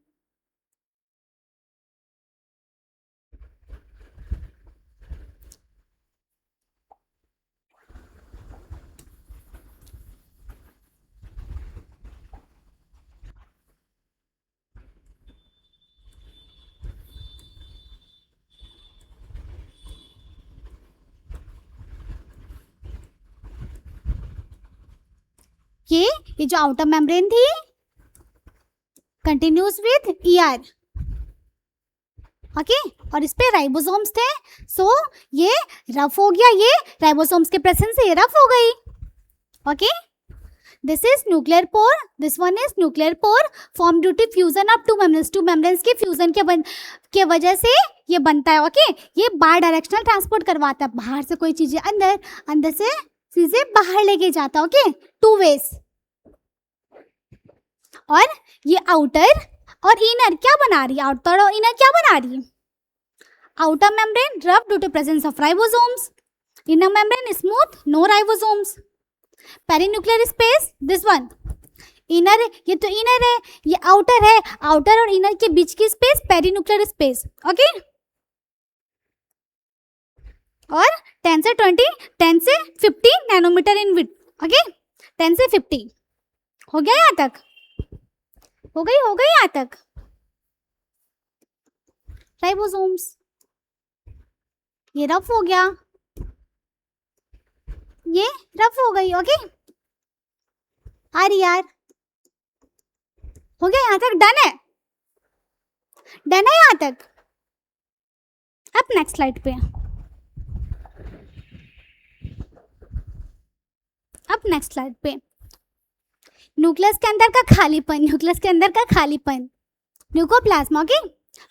ये जो आउटर मेम्ब्रेन थी कंटिन्यूस विद ईआर. ओके, और इस पे राइबोसोम्स थे. सो ये रफ हो गया. ये राइबोसोम्स के प्रेजेंस से ये रफ हो गई. Okay, this is nuclear pore. This one is nuclear pore form due to fusion of two membranes. Two membranes के फ्यूजन के वजह से ये बनता है. ओके, ये बाय डायरेक्शनल ट्रांसपोर्ट करवाता है. बाहर से कोई चीजें अंदर, अंदर से चीजें बाहर लेके जाता है. Okay, two ways. और ये आउटर और इनर क्या बना रही है. आउटर और इनर क्या बना रही है. Outer membrane rough due to presence of ribosomes. Inner membrane smooth, no ribosomes. Perinuclear space, this one inner. ये तो इनर है, ये आउटर है. आउटर और इनर के बीच की स्पेस पेरीन्यूक्लियर स्पेस. ओके, और 10 से 20, 10 से 50 नैनोमीटर इन विड्थ. ओके, 10 से 50. हो गया यहाँ तक. हो गई यहाँ तक. राइबोसोम्स ये रफ हो गया. ये रफ हो गई. ओके, यार हो गया यहाँ तक. डन है. डन है यहाँ तक. अब नेक्स्ट स्लाइड पे. अब नेक्स्ट स्लाइड पे न्यूक्लियस के अंदर का खालीपन. न्यूक्लियस के अंदर का खालीपन. Nucleoplasm. Okay,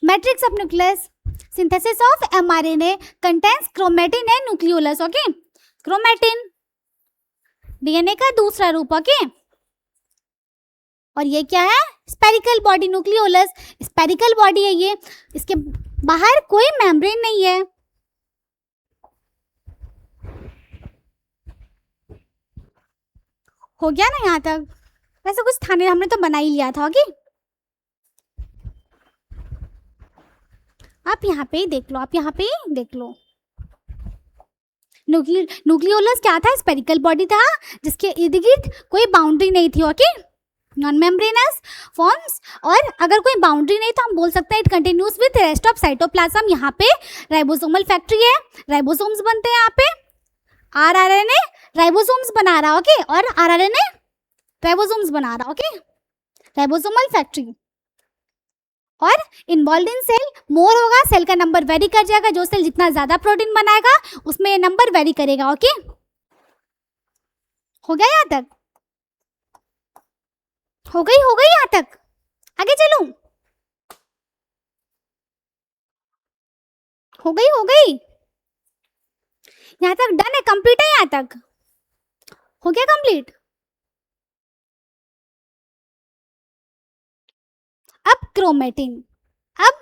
matrix of nucleus. Synthesis of mRNA contains chromatin and nucleolus. Okay, chromatin DNA का दूसरा रूप. ओके, और ये क्या है. Spherical body. Nucleolus spherical body है ये. इसके बाहर कोई मेम्ब्रेन नहीं है. हो गया ना यहाँ तक. वैसे कुछ था नहीं, हमने तो बना ही लिया था. ओके, आप यहाँ पे ही देख लो. आप यहाँ पे ही देख लो. न्यूक्लियोलस क्या था. स्पेरिकल बॉडी था जिसके इर्द गिर्द कोई बाउंड्री नहीं थी. Okay, non membranes forms. और अगर कोई बाउंड्री नहीं तो हम बोल सकते हैं it continuous with rest of cytoplasm. यहाँ पे राइबोसोमल फैक्ट्री है. राइबोसोम्स बनते हैं यहाँ पे. आरआरएनए राइबोसोम्स बना रहा. ओके, और आरआरएनए राइबोसोम्स बना रहा. Okay, ribosomal factory. और इन्वॉल्व इन सेल मोर होगा. सेल का नंबर वेरी कर जाएगा. जो सेल जितना ज्यादा प्रोटीन बनाएगा उसमें नंबर वेरी करेगा. ओके, हो गया यहाँ तक. हो गई यहाँ तक. आगे चलूं. हो गई यहाँ तक. डन है. कंप्लीट है यहाँ तक. हो गया कंप्लीट. अब क्रोमेटिन. अब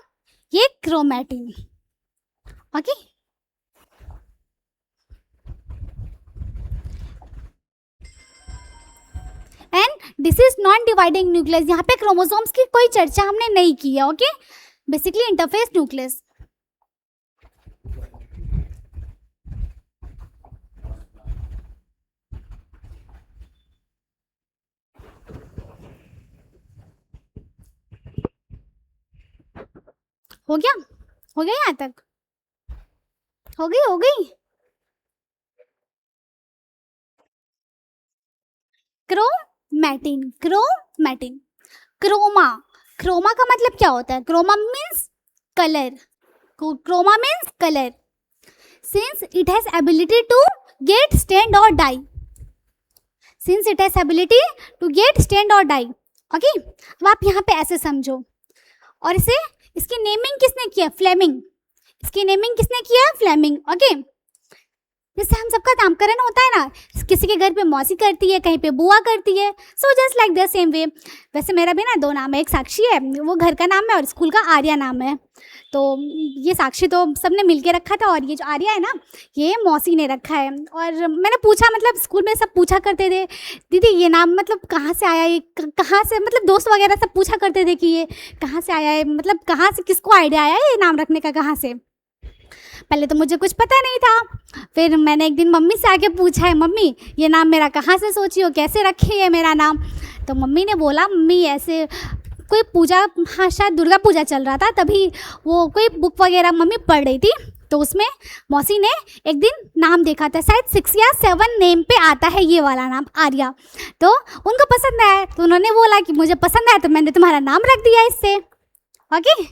ये chromatin. Okay, and this is non dividing nucleus. यहाँ पे क्रोमोसोम्स की कोई चर्चा हमने नहीं की है। Okay, basically interface nucleus. हो गया, हो गया यहाँ तक? हो गई, हो गई। क्रोमैटिन, क्रोमैटिन, क्रोमा, क्रोमा का मतलब क्या होता है? Chroma means colour, chroma means colour. Since it has ability to get stained और dye, since it has ability to get stained और डाई। ओके, अब आप यहाँ पे ऐसे समझो, और इसे, इसकी नेमिंग किसने किया? फ्लेमिंग। इसकी नेमिंग किसने किया? फ्लेमिंग। ओके, जैसे हम सबका नामकरण होता है ना, किसी के घर पे मौसी करती है, कहीं पे बुआ करती है, so just like the same way. वैसे मेरा भी ना 2 नाम है, एक साक्षी है, वो घर का नाम है, और स्कूल का आर्या नाम है। तो ये साक्षी तो सबने मिलके रखा था, और ये जो आर्या है ना, ये मौसी ने रखा है। और मैंने पूछा, मतलब स्कूल में सब पूछा करते थे, दीदी ये नाम मतलब कहाँ से आया, ये कहाँ से, मतलब दोस्त वगैरह सब पूछा करते थे कि ये कहाँ से आया है, मतलब कहाँ से, किसको आइडिया आया है ये नाम रखने का, कहाँ से। पहले तो मुझे कुछ पता नहीं था, फिर मैंने एक दिन मम्मी से आके पूछा है, मम्मी ये नाम मेरा कहाँ से सोची हो, कैसे रखी है मेरा नाम? तो मम्मी ने बोला, मम्मी ऐसे कोई पूजा, हाँ शायद दुर्गा पूजा चल रहा था, तभी वो कोई बुक वगैरह मम्मी पढ़ रही थी, तो उसमें मौसी ने एक दिन नाम देखा था, शायद 6 या 7 नेम पे आता है ये वाला नाम आर्या, तो उनको पसंद आया, तो उन्होंने बोला कि मुझे पसंद आया तो मैंने तुम्हारा नाम रख दिया इससे। ओके,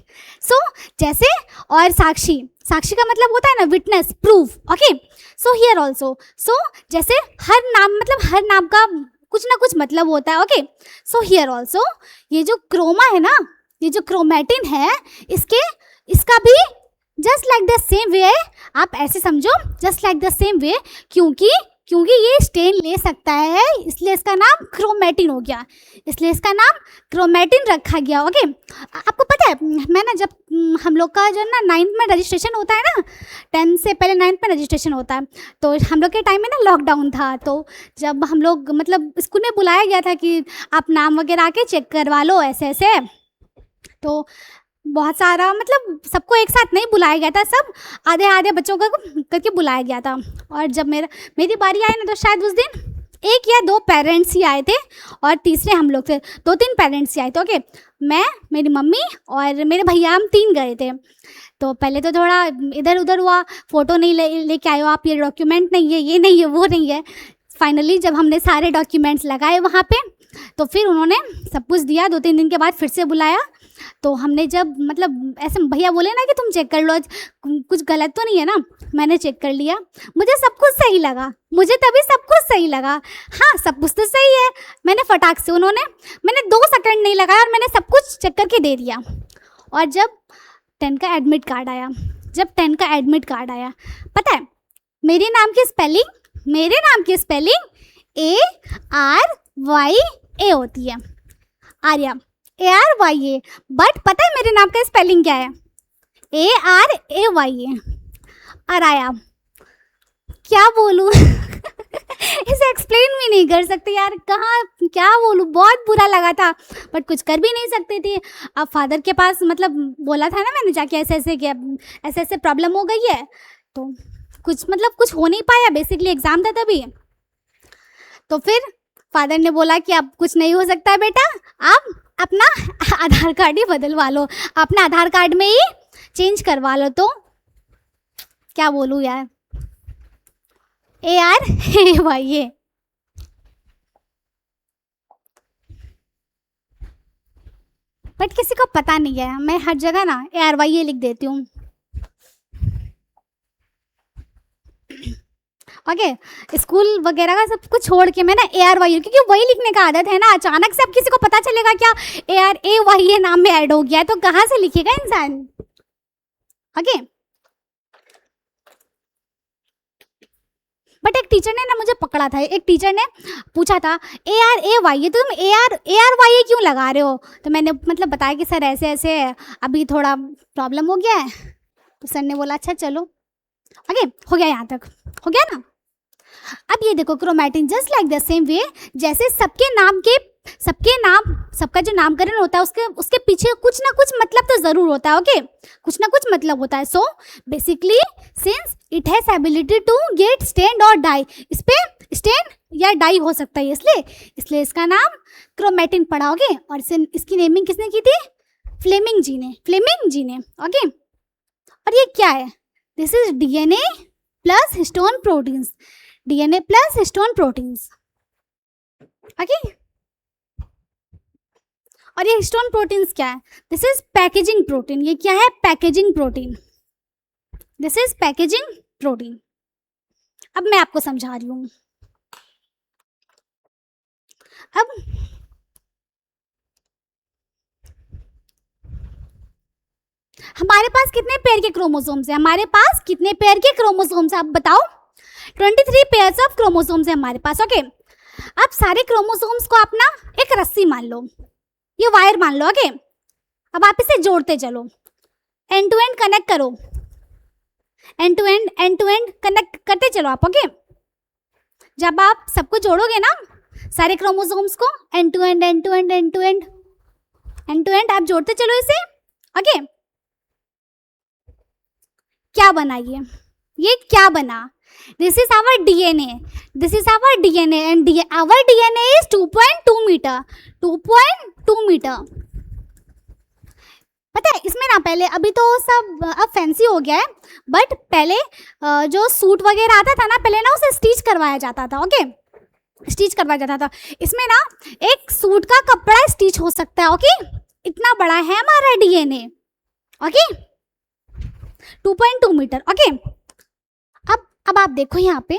सो जैसे, और साक्षी, साक्षी का मतलब होता है ना witness, proof. Okay, so here also, so जैसे हर नाम, मतलब हर नाम का कुछ ना कुछ मतलब होता है। ओके, सो हियर ऑल्सो, ये जो क्रोमा है ना, ये जो क्रोमैटिन है, इसका भी just like the same way, आप ऐसे समझो, just like the same way, क्योंकि ये स्टेन ले सकता है, इसलिए इसका नाम क्रोमैटिन हो गया, इसलिए इसका नाम क्रोमैटिन रखा गया। ओके, आपको पता है, मैं ना जब हम लोग का जो ना 9th में रजिस्ट्रेशन होता है ना, 10th से पहले 9th में रजिस्ट्रेशन होता है, तो हम लोग के टाइम में ना लॉकडाउन था, तो जब हम लोग, मतलब स्कूल में बुलाया गया था कि आप नाम वगैरह आके चेक करवा लो, ऐसे ऐसे, तो बहुत सारा, मतलब सबको एक साथ नहीं बुलाया गया था, सब आधे आधे बच्चों को करके बुलाया गया था। और जब मेरी बारी आई ना, तो शायद उस दिन 1 या 2 पेरेंट्स ही आए थे, और तीसरे हम लोग थे, 2-3 पेरेंट्स ही आए थे। ओके, मैं, मेरी मम्मी और मेरे भैया, हम 3 गए थे। तो पहले तो थोड़ा इधर उधर हुआ, फ़ोटो नहीं लेके आए हो आप, ये डॉक्यूमेंट नहीं है, ये नहीं है, वो नहीं है। फाइनली जब हमने सारे डॉक्यूमेंट्स लगाए वहाँ पे, तो फिर उन्होंने सब कुछ दिया। 2-3 दिन के बाद फिर से बुलाया, तो हमने जब, मतलब ऐसे भैया बोले ना कि तुम चेक कर लो, कुछ गलत तो नहीं है ना, मैंने चेक कर लिया, मुझे सब कुछ सही लगा, मुझे तभी सब कुछ सही लगा, हाँ सब कुछ तो सही है। मैंने फटाक से, मैंने 2 सेकंड नहीं लगाया और मैंने सब कुछ चेक करके दे दिया। और जब 10 का एडमिट कार्ड आया, पता है मेरे नाम की स्पेलिंग ARYA होती है, आर्या, ARYA, बट पता है मेरे नाम का स्पेलिंग क्या है? ARAYA, अराया। क्या बोलूँ इसे एक्सप्लेन भी नहीं कर सकते यार, कहाँ क्या बोलूँ, बहुत बुरा लगा था, बट कुछ कर भी नहीं सकते थे। अब फादर के पास, मतलब बोला था ना मैंने जाके, ऐसे प्रॉब्लम हो गई है, तो कुछ हो नहीं पाया, बेसिकली एग्ज़ाम था तभी। तो फिर फादर ने बोला कि अब कुछ नहीं हो सकता है बेटा, आप अपना आधार कार्ड ही बदलवा लो, अपना आधार कार्ड में ही चेंज करवा लो। तो क्या बोलूँ यार, ARAYA, बट किसी को पता नहीं है, मैं हर जगह ना ARYA लिख देती हूँ। ओके, स्कूल वगैरह का सब कुछ छोड़ के मैं ना ARYA, क्योंकि वही लिखने का आदत है ना, अचानक से अब किसी को पता चलेगा क्या ARAYA नाम में ऐड हो गया है, तो कहाँ से लिखेगा इंसान। ओके, बट एक टीचर ने ना मुझे पकड़ा था, एक टीचर ने पूछा था ARAYA, तो तुम ARYA क्यों लगा रहे हो? तो मैंने मतलब बताया कि सर ऐसे ऐसे अभी थोड़ा प्रॉब्लम हो गया है। तो सर ने बोला अच्छा चलो। ओके, हो गया, यहाँ तक हो गया ना। अब ये देखो chromatin just like the same way, जैसे सबके नाम के सबके नाम, सबका जो नामकरण होता है उसके पीछे कुछ ना कुछ मतलब तो जरूर होता है। ओके, कुछ ना कुछ मतलब होता है। So basically since it has ability to get stained और डाई, इस पे स्टेन या डाई हो सकता है, इसलिए इसका नाम क्रोमेटिन पड़ा। ओके, और इसकी नेमिंग किसने की थी? फ्लेमिंग जी ने। ओके, और ये क्या है? This is DNA plus histone proteins, DNA plus histone proteins. Okay, और ये हिस्टोन प्रोटीन्स क्या है? This is packaging protein. ये क्या है? Packaging protein. This is packaging protein. अब मैं आपको समझा रही हूं। अब हमारे पास कितने पेयर के क्रोमोसोम्स हैं? हमारे पास कितने पेयर के क्रोमोसोम्स हैं? आप बताओ। 23 पेयर्स ऑफ क्रोमोसोम्स हैं हमारे पास। ओके, अब सारे क्रोमोसोम्स को आप ना एक रस्सी मान लो, ये वायर मान लो। ओके, अब आप इसे जोड़ते चलो, एंड टू एंड कनेक्ट करो, एंड टू एंड कनेक्ट करते चलो आप। ओके, जब आप सबको जोड़ोगे ना, सारे क्रोमोसोम्स को एंड टू एंड आप जोड़ते चलो इसे। ओके, क्या बना? ये क्या बना? This is our DNA, this is our DNA and our DNA is 2.2 metre, 2.2 metre. पता है इसमें ना पहले, अभी तो सब अब फैंसी हो गया है, बट पहले जो सूट वगैरह आता था ना, पहले ना उसे स्टिच करवाया जाता था। ओके, स्टिच करवाया जाता था। इसमें ना एक सूट का कपड़ा स्टिच हो सकता है। ओके, इतना बड़ा है हमारा डीएनए। Okay, 2.2 metre. ओके, अब आप देखो यहाँ पे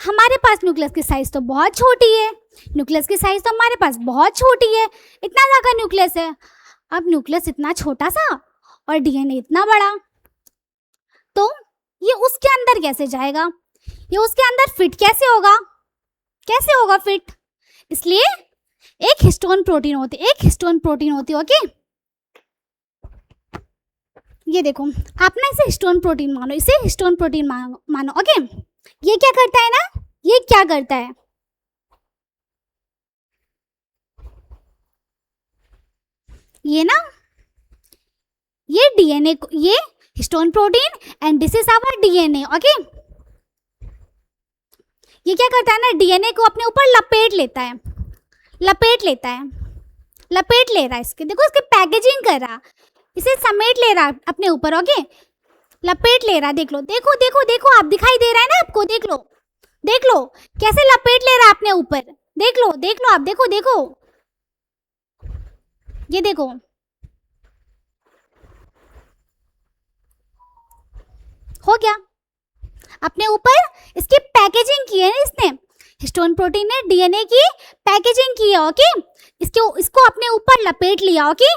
हमारे पास न्यूक्लियस की साइज तो बहुत छोटी है, न्यूक्लियस की साइज तो हमारे पास बहुत छोटी है, इतना ज़्यादा न्यूक्लियस है। अब न्यूक्लियस इतना छोटा सा और डीएनए इतना बड़ा, तो ये उसके अंदर कैसे जाएगा? ये उसके अंदर फिट कैसे होगा? कैसे होगा फिट? इसलिए एक हिस्टोन प्रोटीन होती है। ओके, ये देखो, आप ना इसे हिस्टोन प्रोटीन मानो, इसे हिस्टोन प्रोटीन मानो। ओके, ये क्या करता है ना, ये क्या करता है? ये ना, ये डीएनए को, ये histone protein and this is our DNA. Okay, ये क्या करता है ना, डीएनए को अपने ऊपर लपेट लेता है, लपेट ले रहा है इसके। देखो इसके पैकेजिंग कर रहा, इसे समेट ले रहा अपने ऊपर। ओके, लपेट ले रहा। देख लो, देखो आप, दिखाई दे रहा है ना आपको? देख लो कैसे लपेट ले रहा है अपने ऊपर। देख लो आप, देखो ये देखो, हो गया अपने ऊपर। इसकी पैकेजिंग की है ना इसने, हिस्टोन प्रोटीन ने डीएनए की पैकेजिंग की है। ओके, इसको अपने ऊपर लपेट लिया। ओके,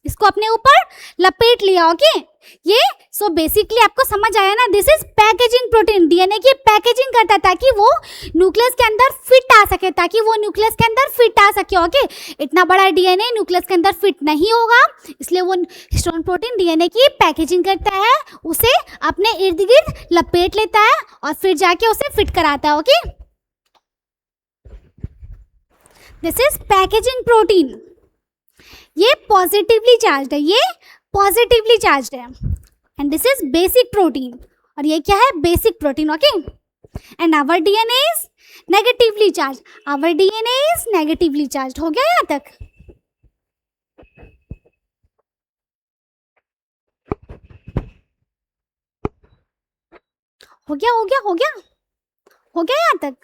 इसको अपने ऊपर लपेट लिया। ओके, ये सो बेसिकली आपको समझ आया ना, this is packaging protein. DNA की पैकेजिंग करता है ताकि वो न्यूक्लियस के अंदर फिट आ सके, ओके, इतना बड़ा डीएनए न्यूक्लियस के अंदर फिट नहीं होगा, इसलिए वो हिस्टोन प्रोटीन डीएनए की पैकेजिंग करता है, उसे अपने इर्द गिर्द लपेट लेता है और फिर जाके उसे फिट कराता है। Okay, this is packaging protein. ये पॉजिटिवली चार्ज्ड है, and this is basic protein. और ये क्या है? Basic protein. Okay, and our DNA is negatively charge, हो गया यहाँ तक? हो गया यहाँ तक?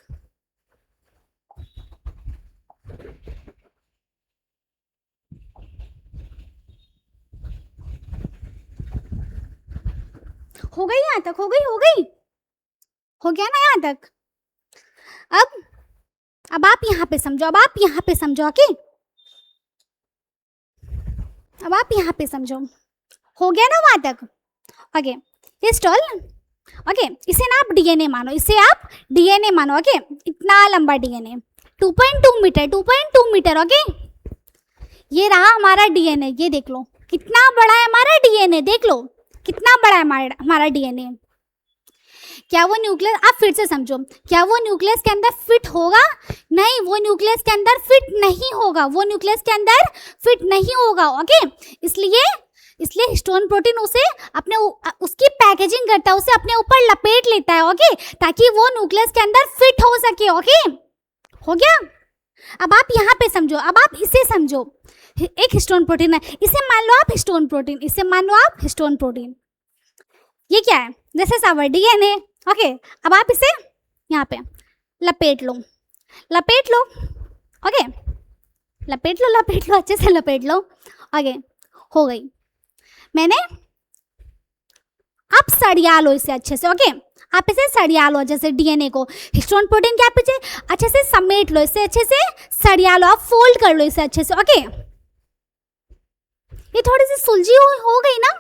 हो गई यहाँ तक? हो गई, हो गया ना यहाँ तक? अब आप यहाँ पे समझो, ओके, अब आप यहाँ पे समझो। हो गया ना वहाँ तक? ओके, हिस्टोल। ओके, इसे ना आप डीएनए मानो, ओके, इतना लंबा डीएनए, 2.2 मीटर। ओके, ये रहा हमारा डीएनए। ये देख लो कितना बड़ा है हमारा डीएनए, देख लो कितना बड़ा है हमारा डीएनए। क्या वो न्यूक्लियस, आप फिर से समझो, क्या वो न्यूक्लियस के अंदर फिट होगा? नहीं, वो न्यूक्लियस के अंदर फिट नहीं होगा, वो न्यूक्लियस के अंदर फिट नहीं होगा। ओके, इसलिए हिस्टोन प्रोटीन उसे अपने उसकी पैकेजिंग करता है, उसे अपने ऊपर लपेट लेता है। ओके, ताकि वो न्यूक्लियस के अंदर फिट हो सके। ओके, हो गया? अब आप यहाँ पे समझो, अब आप इसे समझो, एक हिस्टोन प्रोटीन है, इसे मान लो आप हिस्टोन प्रोटीन, इसे मान लो आप हिस्टोन प्रोटीन। ये क्या है? This is our DNA. Okay, अब आप इसे यहाँ पे लपेट लो, लपेट लो। ओके, लपेट लो, लपेट लो, अच्छे से लपेट लो। ओके, हो गई। मैंने, आप सड़िया लो इसे अच्छे से। ओके, आप इसे सड़िया लो जैसे डीएनए को, हिस्टोन प्रोटीन के आप इसे अच्छे से समेट लो, इसे अच्छे से सड़िया लो, आप फोल्ड कर लो इसे अच्छे से। ओके, ये थोड़ी सी सुलझी हो गई ना,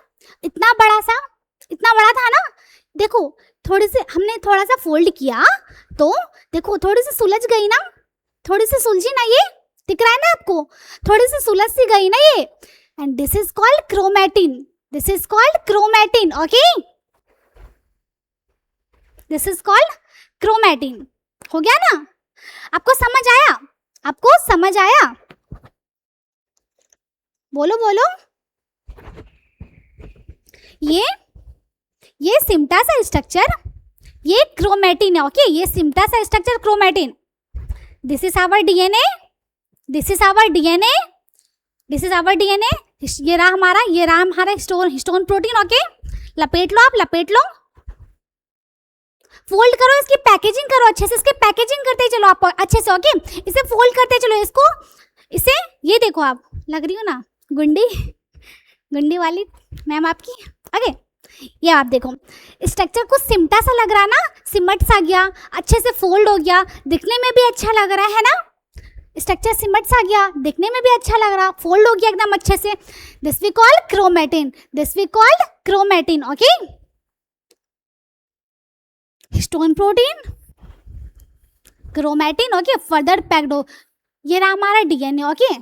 इतना बड़ा था ना, देखो थोड़ी सी हमने थोड़ा सा फोल्ड किया तो देखो थोड़ी सी सुलझ गई ना, थोड़ी सी सुलझी ना, ये दिख रहा है ना आपको, थोड़ी सी सुलझ सी गई ना ये। And this is called chromatin, this is called chromatin. Okay, this is called chromatin. हो गया ना? आपको समझ आया? आपको समझ आया? बोलो बोलो। ये सिम्टा सा स्ट्रक्चर, ये क्रोमैटिन है। ओके, ये सिम्टा सा structure chromatin. This is our DNA, this is our DNA, this is our DNA. ये रहा हमारा हिस्टोन प्रोटीन। ओके, लपेट लो, आप लपेट लो, फोल्ड करो, इसकी पैकेजिंग करो अच्छे से, इसकी पैकेजिंग करते चलो आप अच्छे से। ओके, इसे फोल्ड करते चलो, इसको, इसे, ये देखो आप लग रही हो ना गुंडी वाली मैम आपकी। ओके, ये आप देखो, स्ट्रक्चर कुछ सिमटा सा लग रहा ना, सिमट सा गया, अच्छे से फोल्ड हो गया, दिखने में भी अच्छा लग रहा है ना, स्ट्रक्चर सिमट सा गया, दिखने में भी अच्छा लग रहा, फोल्ड हो गया एकदम अच्छे से। This we call chromatin, this we called chromatin. Okay, histone protein, chromatin. Okay, further packed हो, ये रहा हमारा डीएनए। ओके,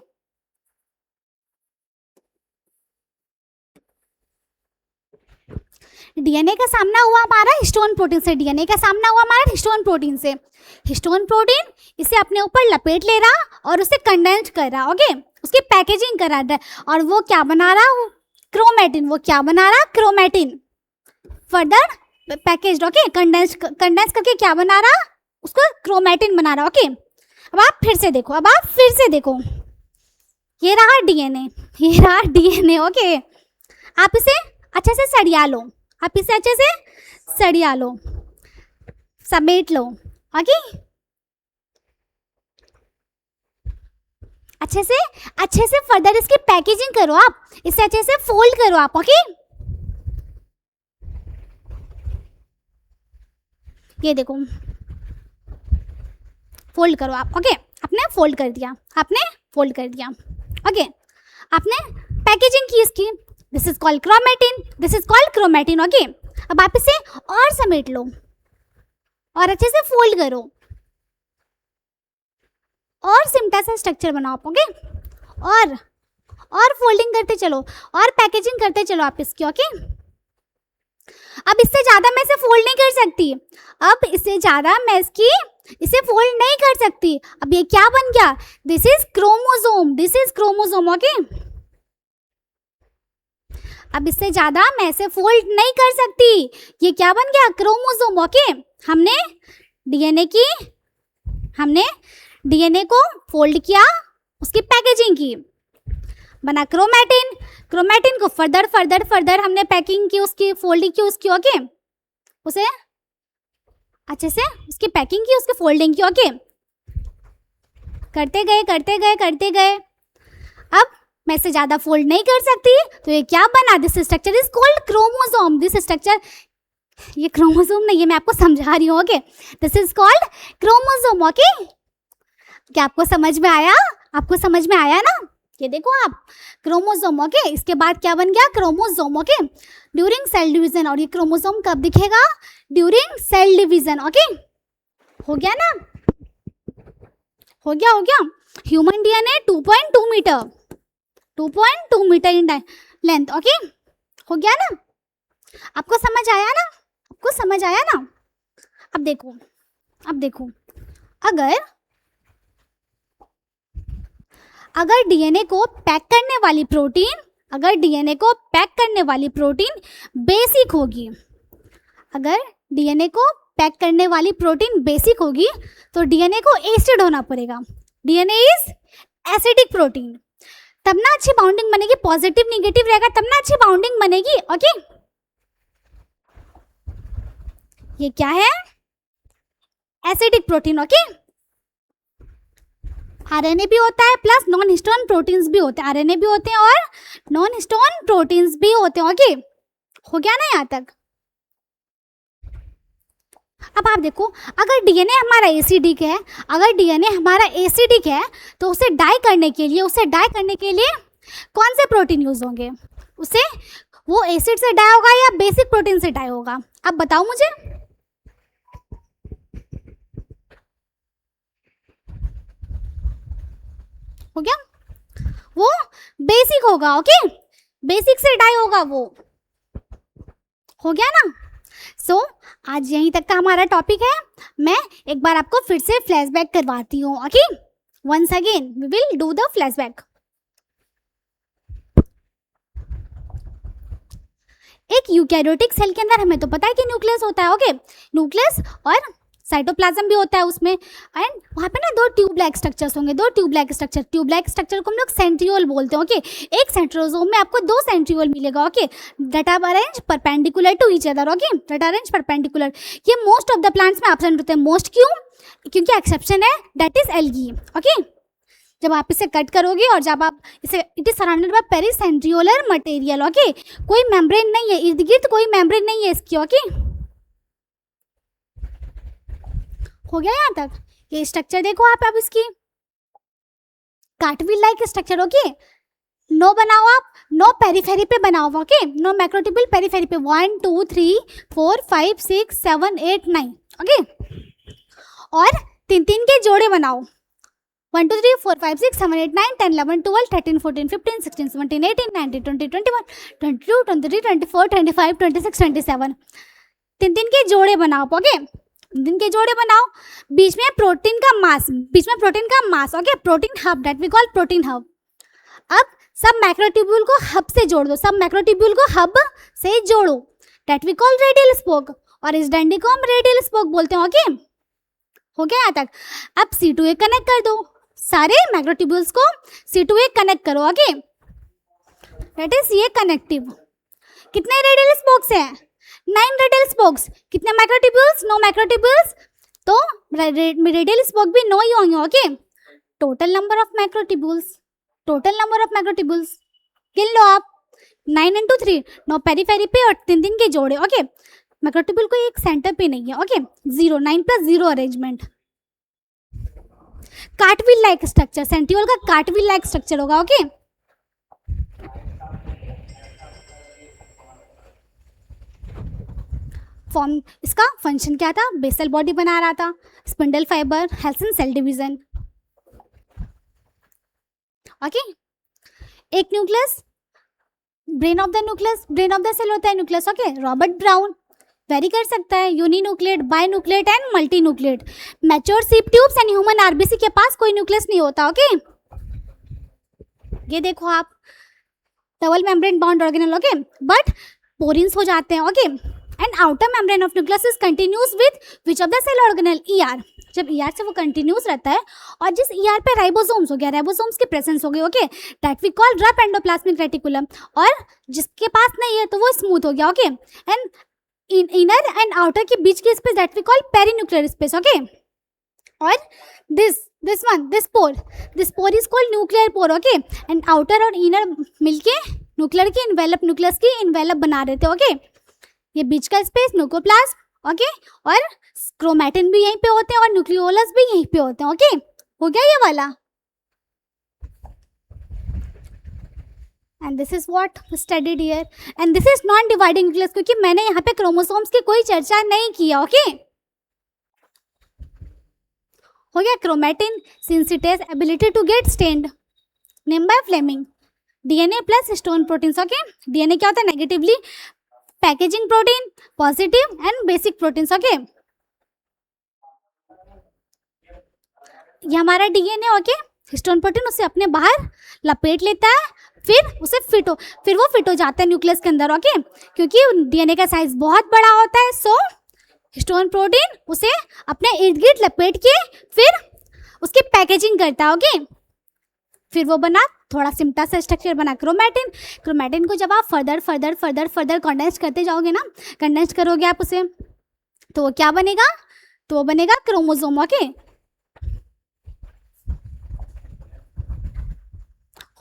डीएनए का सामना हुआ हमारा हिस्टोन प्रोटीन से, डीएनए का सामना हुआ हमारा हिस्टोन प्रोटीन से। हिस्टोन प्रोटीन इसे अपने ऊपर लपेट ले रहा और उसे कंडेंस कर रहा। ओके, उसकी पैकेजिंग करा रहा है, और वो क्या बना रहा? क्रोमैटिन। वो क्या बना रहा? Chromatin. Further packaged. Okay, condense करके क्या बना रहा? उसको क्रोमैटिन बना रहा। ओके, अब आप फिर से देखो, अब आप फिर से देखो, ये रहा डीएनए, ये रहा डीएनए। ओके, आप इसे अच्छे से सड़िया लो, आप इसे अच्छे से सड़िया लो, समेट लो। ओके, अच्छे से फर्दर इसकी पैकेजिंग करो, आप इसे अच्छे से फोल्ड करो आप। ओके, ये देखो, फोल्ड करो आप। ओके, आपने फोल्ड कर दिया, आपने फोल्ड कर दिया। ओके, आपने पैकेजिंग की इसकी, this is called chromatin, this is called chromatin. Okay, अब आप इसे और समेट लो और अच्छे से फोल्ड करो और सिम्टा सा स्ट्रक्चर बनाओ आप। ओके, और फोल्डिंग करते चलो और पैकेजिंग करते चलो आप इसकी। ओके, अब इससे ज्यादा मैं इसे फोल्ड नहीं कर सकती, अब इससे ज्यादा मैं इसे फोल्ड नहीं कर सकती। अब ये क्या बन गया? This is chromosome, this is chromosome. Okay, अब इससे ज्यादा मैं इसे फोल्ड नहीं कर सकती, ये क्या बन गया? क्रोमोसोम। ओके, हमने डीएनए को फोल्ड किया, उसकी पैकेजिंग की, बना क्रोमैटिन। क्रोमैटिन को फर्दर हमने पैकिंग की, उसकी फोल्डिंग की उसकी। ओके, उसे अच्छे से उसकी पैकिंग की, उसकी फोल्डिंग की। ओके, करते गए। अब मैं इसे ज्यादा फोल्ड नहीं कर सकती, तो ये क्या बना? This structure is called chromosome. This structure, ये क्रोमोसोम नहीं है, मैं आपको समझा रही हूँ। Okay, this is called chromosome. Okay, क्या आपको समझ में आया? आपको समझ में आया ना? ये देखो आप, क्रोमोसोम। ओके, इसके बाद क्या बन गया? Chromosome. Okay, during cell division, और ये क्रोमोसोम कब दिखेगा? During cell division. ओके, हो गया ना? हो गया। Human DNA 2.2 metre, 2.2 meter in length. Okay, हो गया ना? आपको समझ आया ना? आपको समझ आया ना? अब देखो, अगर डीएनए को पैक करने वाली प्रोटीन, बेसिक होगी, अगर डीएनए को पैक करने वाली प्रोटीन बेसिक होगी तो डीएनए को एसिड होना पड़ेगा। डीएनए इज एसिडिक प्रोटीन, तब ना अच्छी बाउंडिंग बनेगी, पॉजिटिव निगेटिव रहेगा तब ना अच्छी बाउंडिंग बनेगी। ओके, ये क्या है? Acidic protein. ओके, आरएनए भी होता है प्लस नॉन हिस्टोन प्रोटीन्स भी होते हैं, आरएनए भी होते हैं और नॉन हिस्टोन प्रोटीन्स भी होते हैं। ओके, हो गया ना यहाँ तक? अब आप देखो, अगर डीएनए हमारा एसिडिक है, तो उसे डाई करने के लिए कौन से प्रोटीन यूज होंगे? उसे वो एसिड से डाई होगा या बेसिक प्रोटीन से डाई होगा? अब बताओ मुझे। हो गया? वो बेसिक होगा। ओके, बेसिक से डाई होगा वो। हो गया ना? सो आज यहीं तक का हमारा टॉपिक है। मैं एक बार आपको फिर से फ्लैशबैक करवाती हूँ। Okay, once again we will do the flashback. एक यूकैरियोटिक सेल के अंदर हमें तो पता है कि न्यूक्लियस होता है। ओके, न्यूक्लियस और साइटोप्लाज्म भी होता है उसमें, एंड वहाँ पे ना दो ट्यूब लाइक स्ट्रक्चर्स होंगे, ट्यूब लाइक स्ट्रक्चर को हम लोग सेंट्रियोल बोलते हैं। ओके, एक सेंट्रोसोम में आपको दो सेंट्रियोल मिलेगा। Okay, that are arrange perpendicular to each other. Okay, that are arrange perpendicular. ये मोस्ट ऑफ द प्लांट्स में एब्सेंट होते हैं। मोस्ट क्यों? क्योंकि एक्सेप्शन है, दैट इज एल्गी। ओके, जब आप इसे कट करोगे और जब आप इसे, it is surrounded by pericentriolar material. Okay, कोई मेम्ब्रेन नहीं है, इर्द गिर्द कोई मेम्ब्रेन नहीं है इसकी। ओके, हो गया यहाँ तक? ये स्ट्रक्चर देखो आप, अब इसकी कार्टविल लाइक स्ट्रक्चर। ओके, नो बनाओ आप, नो पेरिफेरी पे बनाओ। ओके, नो मैक्रोट्यूब्यूल पेरिफेरी पे। 1 2 3 4 5 6 7 8 9। ओके, और तीन तीन के जोड़े बनाओ। 1 2 3 4 5 6 7 8 9 10 11 12 13 14 15 16 17 18 19 20 21 22 23 24 25 26 27। तीन तीन के जोड़े बनाओ। ओके, दिन के जोड़े बनाओ, बीच में प्रोटीन का mass. Okay, protein hub, that we call protein hub. अब सब मैक्रोट्यूब्यूल को हब से जोड़ दो, that we call radial spoke, और इस डंडे को हम रेडियल स्पोक बोलते हैं। ओके, हो गया यहाँ तक? अब C2A कनेक्ट कर दो, सारे मैक्रोट्यूब्यूल्स को C2A कनेक्ट करो। ओके, दैट इज ये कनेक्टिव। कितने रेडियल स्पोक्स हैं? 9 रेडियल स्पोक्स। कितने मैक्रोट्यूब्यूल्स? 9 मैक्रोट्यूब्यूल्स। तो रेडियल स्पोक भी 9 ही होंगे। ओके, टोटल नंबर ऑफ मैक्रोट्यूब्यूल्स गिन लो आप। 9 into 3, 9 पेरीफेरी पे और तीन तीन के जोड़े। ओके, मैक्रोट्यूब्यूल को एक सेंटर पे नहीं है। Okay, 0 9 + 0 arrangement. Cartwheel like structure, centriole का कार्टविल लाइक स्ट्रक्चर होगा। ओके, फॉर्म, इसका फंक्शन क्या था? बेसल बॉडी बना रहा था, spindle fibre, health and cell division. Okay, एक nucleus, brain of the cell होता है nucleus. Okay, Robert Brown vary कर सकता है, uninucleate, binucleate and multinucleate. Mature sieve tubes and human RBC के पास कोई न्यूक्लियस नहीं होता। ओके, ये देखो आप, double membrane bound organelle. Okay, but porins हो जाते हैं। Okay, and outer membrane of nucleus is continuous with which of the cell organelle? ER। जब ER से वो कंटिन्यूस रहता है और जिस ER पे राइबोसोम्स हो गया, राइबोसोम्स की प्रेजेंस हो गई। Okay, that we call rough endoplasmic reticulum, और जिसके पास नहीं है तो वो स्मूथ हो गया। Okay, and inner and outer के बीच की space that we call perinuclear space. Okay, और this pore is called nuclear pore. Okay, and outer और इनर मिलके न्यूक्लियस की इन्वेलप बना रहे थे। ओके, ये बीच का स्पेस न्यूक्लियोप्लाज्म। ओके, और क्रोमैटिन भी यहीं पे होते हैं और न्यूक्लियोलस भी यहीं पे होते हैं। ओके, हो गया ये वाला? And this is what studied here, and this is non dividing nucleus, क्योंकि मैंने यहाँ पे क्रोमोसोम्स की कोई चर्चा नहीं किया। ओके, हो गया? Chromatin, since it has ability to get stained, name by Flemming. DNA plus histone proteins. Okay, DNA क्या होता है? Negatively packaging protein, positive and basic proteins. Okay, ये हमारा डीएनए ओके, हिस्टोन प्रोटीन उसे अपने बाहर लपेट लेता है, फिर वो फिट हो जाता है न्यूक्लियस के अंदर ओके, क्योंकि डीएनए का साइज बहुत बड़ा होता है। सो हिस्टोन प्रोटीन उसे अपने इर्द गिर्द लपेट के फिर उसकी पैकेजिंग करता है ओके। फिर वो बना थोड़ा सिम्पल सा स्ट्रक्चर बना क्रोमैटिन। क्रोमैटिन को जब आप फर्दर कंडेंस करते जाओगे ना, कंडेंस करोगे आप उसे, तो वो क्या बनेगा, तो वो बनेगा क्रोमोसोम ओके।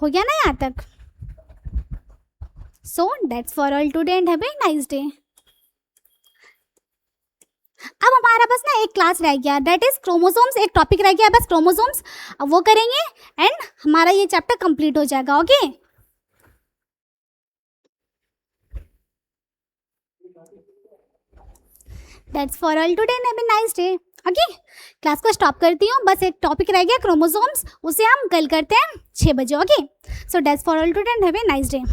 हो गया ना यहाँ तक? So that's for all today and have a nice day. अब हमारा बस ना एक क्लास रह गया, दैट इज क्रोमोसोम्स, एक टॉपिक रह गया बस क्रोमोसोम्स, अब वो करेंगे एंड हमारा ये चैप्टर कंप्लीट हो जाएगा okay. That's for all today and have a nice day okay. Class को स्टॉप करती हूँ, बस एक टॉपिक रह गया क्रोमोसोम्स, उसे हम कल करते हैं 6 बजे okay. So that's for all today and have a nice day.